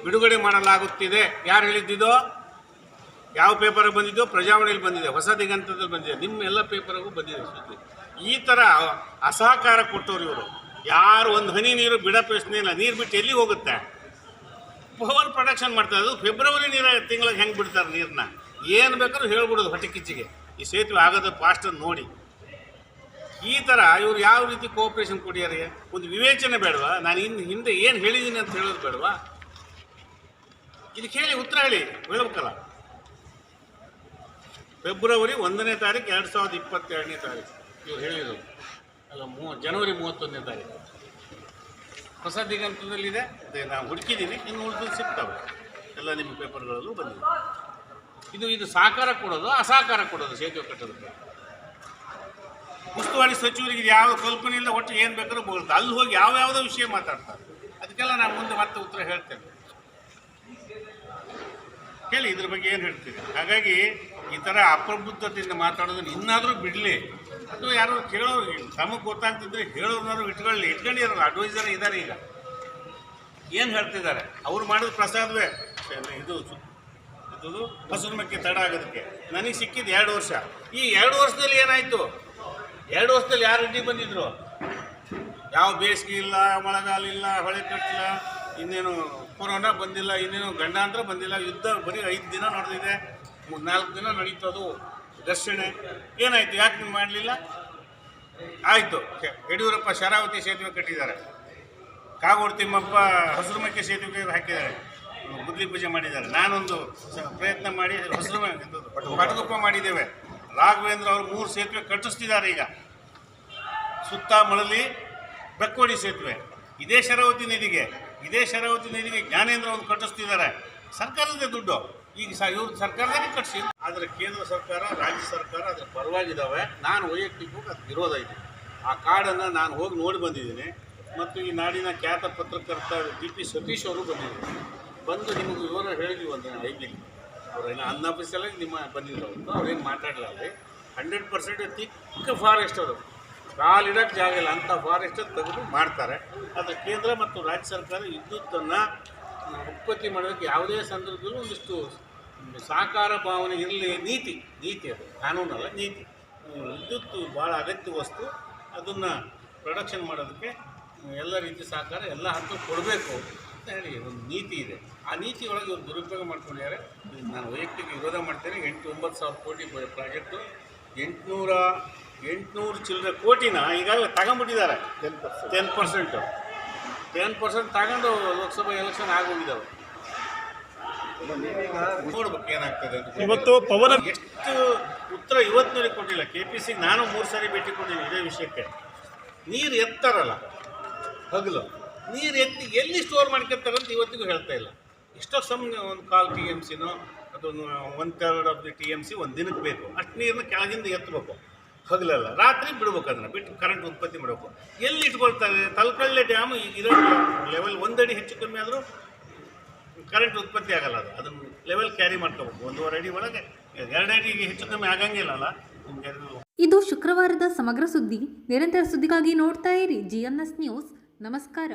ಬಿಡುಗಡೆ ಮಾಡಲಾಗುತ್ತಿದೆ. ಯಾರು ಹೇಳಿದ್ದಿದೋ? ಯಾವ ಪೇಪರಿಗೆ ಬಂದಿದ್ದೋ? ಪ್ರಜಾವಾಣಿಯಲ್ಲಿ ಬಂದಿದೆ, ಹೊಸ ದಿಗಂತದಲ್ಲಿ ಬಂದಿದೆ, ನಿಮ್ಮ ಎಲ್ಲ ಪೇಪರಿಗೂ ಬಂದಿದೆ ಸುದ್ದಿ. ಈ ಥರ ಅಸಹಕಾರ ಕೊಟ್ಟವ್ರು ಇವರು. ಯಾರು ಒಂದು ಹನಿ ನೀರು ಬಿಡೋ ಪ್ರಶ್ನೆ ಇಲ್ಲ. ನೀರು ಬಿಟ್ಟು ಎಲ್ಲಿಗೆ ಹೋಗುತ್ತೆ? ಪವರ್ ಪ್ರೊಡಕ್ಷನ್ ಮಾಡ್ತಾರೆ. ಅದು ಫೆಬ್ರವರಿ ತಿಂಗಳಿಗೆ ಹೆಂಗೆ ಬಿಡ್ತಾರೆ ನೀರನ್ನ? ಏನು ಬೇಕಾದ್ರೂ ಹೇಳ್ಬಿಡೋದು ಹೊಟ್ಟೆ ಕಿಚ್ಚಿಗೆ. ಈ ಸೇತುವೆ ಆಗೋದು ಫಾಸ್ಟನ್ನು ನೋಡಿ. ಈ ಥರ ಇವ್ರು ಯಾವ ರೀತಿ ಕೋಆಪ್ರೇಷನ್ ಕೊಡ್ಯಾರೆ? ಒಂದು ವಿವೇಚನೆ ಬೇಡವಾ? ನಾನು ಹಿಂದೆ ಏನು ಹೇಳಿದ್ದೀನಿ ಅಂತ ಹೇಳೋದು ಬೇಡವಾ? ಇದಕ್ಕೆ ಹೇಳಿ ಉತ್ತರ ಹೇಳ್ಬೇಕಲ್ಲ. ಫೆಬ್ರವರಿ 1ನೇ ತಾರೀಕು 2022ನೇ ತಾರೀಕು ಇವ್ರು ಹೇಳಿದರು ಅಲ್ಲ, ಜನವರಿ 31ನೇ ತಾರೀಕು ಹೊಸ ದಿಗಂತದಲ್ಲಿದೆ. ನಾನು ಹುಡುಕಿದ್ದೀನಿ, ಇನ್ನು ಉಳಿದು ಸಿಗ್ತವೆ ಎಲ್ಲ ನಿಮ್ಮ ಪೇಪರ್ಗಳಲ್ಲೂ ಬಂದಿದೆ. ಇದು ಸಹಕಾರ ಕೊಡೋದು, ಅಸಹಕಾರ ಕೊಡೋದು ಸೇತುವೆ ಕಟ್ಟೋದಕ್ಕೆ. ಉಸ್ತುವಾರಿ ಸಚಿವರಿಗೆ ಯಾವ ಕಲ್ಪನೆ ಇಲ್ಲ, ಒಟ್ಟು ಏನು ಬೇಕಾದ್ರೂ ಬೋಗುತ್ತೆ. ಅಲ್ಲಿ ಹೋಗಿ ಯಾವ್ಯಾವುದೋ ವಿಷಯ ಮಾತಾಡ್ತಾರೆ. ಅದಕ್ಕೆಲ್ಲ ನಾನು ಮುಂದೆ ಮತ್ತೆ ಉತ್ತರ ಹೇಳ್ತೇನೆ. ಹೇಳಿ ಇದ್ರ ಬಗ್ಗೆ ಏನು ಹೇಳ್ತೀರಿ? ಹಾಗಾಗಿ ಈ ಥರ ಅಪ್ರಬುದ್ಧತೆಯಿಂದ ಮಾತಾಡೋದನ್ನು ಇನ್ನಾದರೂ ಬಿಡಲಿ. ಅಥವಾ ಯಾರು ಕೇಳೋರು ತಮಗೆ ಗೊತ್ತಾಗ್ತಿದ್ರೆ ಹೇಳೋರ್ನಾದ್ರು ಇಟ್ಕೊಂಡಿರಲ್ಲ. ಅಡ್ವೈಸರ್ ಇದ್ದಾರೆ. ಈಗ ಏನು ಹೇಳ್ತಿದ್ದಾರೆ? ಅವ್ರು ಮಾಡಿದ ಪ್ರಸಾದವೇ ಇದು ಸಿಕ್ಕಿದ್ದು ಹಸಿರು ಮಕ್ಕಿ ತಡ ಆಗೋದಕ್ಕೆ. ನನಗೆ ಸಿಕ್ಕಿದ್ದು 2 ವರ್ಷ. ಈ 2 ವರ್ಷದಲ್ಲಿ ಏನಾಯಿತು? 2 ವರ್ಷದಲ್ಲಿ ಯಾರು ರೆಡ್ಡಿ ಬಂದಿದ್ರು? ಯಾವ ಬೇಸಿಗೆ ಇಲ್ಲ, ಮಳೆಗಾಲ ಇಲ್ಲ, ಹೊಳೆ ಕಟ್ಟಿಲ್ಲ, ಇನ್ನೇನು ಕೊರೋನಾ ಬಂದಿಲ್ಲ, ಇನ್ನೇನು ಗಂಡಾಂತರ ಬಂದಿಲ್ಲ, ಯುದ್ಧ ಬರೀ 5 ದಿನ ನಡೆದಿದೆ, 4 ದಿನ ನಡೀತದು ಘರ್ಷಣೆ. ಏನಾಯಿತು? ಯಾಕೆ ನೀವು ಮಾಡಲಿಲ್ಲ? ಆಯಿತು, ಯಡಿಯೂರಪ್ಪ ಶರಾವತಿ ಸೇತುವೆ ಕಟ್ಟಿದ್ದಾರೆ, ಕಾಗೋಡು ತಿಮ್ಮಪ್ಪ ಹಸಿರುಮಕ್ಕೆ ಸೇತುವೆ ಹಾಕಿದ್ದಾರೆ, ಗುದ್ಲಿ ಪೂಜೆ ಮಾಡಿದ್ದಾರೆ. ನಾನೊಂದು ಪ್ರಯತ್ನ ಮಾಡಿ ಪಟಗುಪ್ಪ ಮಾಡಿದ್ದೇವೆ. ರಾಘವೇಂದ್ರ ಅವರು 3 ಸೇತುವೆ ಕಟ್ಟಿಸ್ತಿದ್ದಾರೆ. ಈಗ ಸುತ್ತ ಮಳಲಿ ಬೆಕ್ಕೋಡಿ ಸೇತುವೆ, ಇದೇ ಶರಾವತಿ ನದಿಗೆ ಜ್ಞಾನೇಂದ್ರ ಒಂದು ಕಟ್ಟಿಸ್ತಿದ್ದಾರೆ. ಸರ್ಕಾರದ ದುಡ್ಡು ಈಗ ಇವ್ರ ಸರ್ಕಾರದಲ್ಲಿ ಕಟ್ಟಿಸಿ. ಆದರೆ ಕೇಂದ್ರ ಸರ್ಕಾರ, ರಾಜ್ಯ ಸರ್ಕಾರ ಅದರ ಪರವಾಗಿದ್ದಾವೆ. ನಾನು ವೈಯಕ್ತಿಕವಾಗಿ ಅದು ವಿರೋಧ ಇದೆ. ಆ ಕಾಡನ್ನು ನಾನು ಹೋಗಿ ನೋಡಿ ಬಂದಿದ್ದೀನಿ. ಮತ್ತು ಈ ನಾಡಿನ ಖ್ಯಾತ ಪತ್ರಕರ್ತ DP ಸತೀಶ್ ಅವರು ಬಂದು ನಿಮಗೆ ವಿವರ ಹೇಳಿದ್ವಿ ಒಂದು 5 ದಿನ. ಅವರೇನು ಅನ್ಅಫಿಷಿಯಲಾಗಿ ನಿಮ್ಮ ಬಂದಿದ್ರು ಅವ್ರೇನು ಮಾತಾಡಲ್ಲ. ಅಲ್ಲಿ 100% ತಿಕ್ಕ ಫಾರೆಸ್ಟ್ ಅದು, ಕಾಲಿಡಕ್ಕೆ ಜಾಗ ಇಲ್ಲ ಅಂಥ ಫಾರೆಸ್ಟ್ ತೆಗೆದು ಮಾಡ್ತಾರೆ. ಆದರೆ ಕೇಂದ್ರ ಮತ್ತು ರಾಜ್ಯ ಸರ್ಕಾರ ವಿದ್ಯುತ್ತನ್ನು ಉತ್ಪತ್ತಿ ಮಾಡೋದಕ್ಕೆ ಯಾವುದೇ ಸಂದರ್ಭದಲ್ಲೂ ಒಂದಿಷ್ಟು ಸಹಕಾರ ಭಾವನೆ ಇರಲಿ. ನೀತಿ ಅದು, ಕಾನೂನಲ್ಲ, ನೀತಿ. ವಿದ್ಯುತ್ ಭಾಳ ಅಗತ್ಯ ವಸ್ತು, ಅದನ್ನು ಪ್ರೊಡಕ್ಷನ್ ಮಾಡೋದಕ್ಕೆ ಎಲ್ಲ ರೀತಿ ಸಹಕಾರ ಎಲ್ಲ ಹಂತ ಕೊಡಬೇಕು ಅಂತ ಹೇಳಿ ಒಂದು ನೀತಿ ಇದೆ. ಆ ನೀತಿಯೊಳಗೆ ಇವರು ದುರುಪಯೋಗ ಮಾಡ್ಕೊಂಡಿದ್ದಾರೆ. ನಾನು ವೈಯಕ್ತಿಕ ವಿರೋಧ ಮಾಡ್ತೇನೆ. 8-9 ಸಾವಿರ ಕೋಟಿ ಪ್ರಾಜೆಕ್ಟು, 800 ಚಿಲ್ಲರೆ ಕೋಟಿನ ಈಗಾಗಲೇ ತಗೊಂಡ್ಬಿಟ್ಟಿದ್ದಾರೆ. 10% ತಗೊಂಡು ಲೋಕಸಭಾ ಎಲೆಕ್ಷನ್ ಆಗೋಗಿದ್ದಾವೆ. ನೋಡ್ಬೇಕು ಏನಾಗ್ತದೆ ಅಂತ. ಇವತ್ತು ಪವನ್ ಎಷ್ಟು ಉತ್ತರ ಇವತ್ತಿನವರೆಗೆ ಕೊಟ್ಟಿಲ್ಲ. KPC ನಾನು 3 ಸಾರಿ ಭೇಟಿ ಕೊಟ್ಟಿದ್ದೀನಿ ಇದೇ ವಿಷಯಕ್ಕೆ. ನೀರು ಎತ್ತಾರಲ್ಲ ಹಗಲು, ನೀರು ಎತ್ತಿ ಎಲ್ಲಿ ಸ್ಟೋರ್ ಮಾಡ್ಕೊತಾರಂತ ಇವತ್ತಿಗೂ ಹೇಳ್ತಾ ಇಲ್ಲ. ಎಷ್ಟೋ ಒಂದು 1/4 TMCನೋ ಅದೊಂದು 1/3 ಆಫ್ ದಿ TMC ಒಂದು ದಿನಕ್ಕೆ ಬೇಕು. ಅಷ್ಟು ನೀರನ್ನ ಕೆಳಗಿಂದ ಎತ್ತಬೇಕು, ಹಗಲಲ್ಲ. ರಾತ್ರಿ ಬಿಡ್ಬೇಕು, ಅದನ್ನು ಬಿಟ್ಟು ಕರೆಂಟ್ ಉತ್ಪತ್ತಿ ಮಾಡಬೇಕು. ಎಲ್ಲಿ ಇಟ್ಕೊಳ್ತಾರೆ? ತಲಕಳ್ಳಿ ಡ್ಯಾಮು ಈಗ ಇರೋ ಲೆವೆಲ್ 1 ಅಡಿ ಹೆಚ್ಚು ಕಮ್ಮಿ ಆದರೂ ಕರೆಂಟ್ ಉತ್ಪತ್ತಿ ಆಗಲ್ಲ. ಅದನ್ನು ಲೆವೆಲ್ ಕ್ಯಾರಿ ಮಾಡ್ಕೋಬೇಕು. 1.5 ಅಡಿ ಒಳಗೆ 2 ಅಡಿಗೆ ಹೆಚ್ಚು ಕಮ್ಮಿ ಆಗಂಗಿಲ್ಲಲ್ಲ. ಇದು ಶುಕ್ರವಾರದ ಸಮಗ್ರ ಸುದ್ದಿ. ನಿರಂತರ ಸುದ್ದಿಗಾಗಿ ನೋಡ್ತಾ ಇರಿ GNS ನ್ಯೂಸ್. ನಮಸ್ಕಾರ.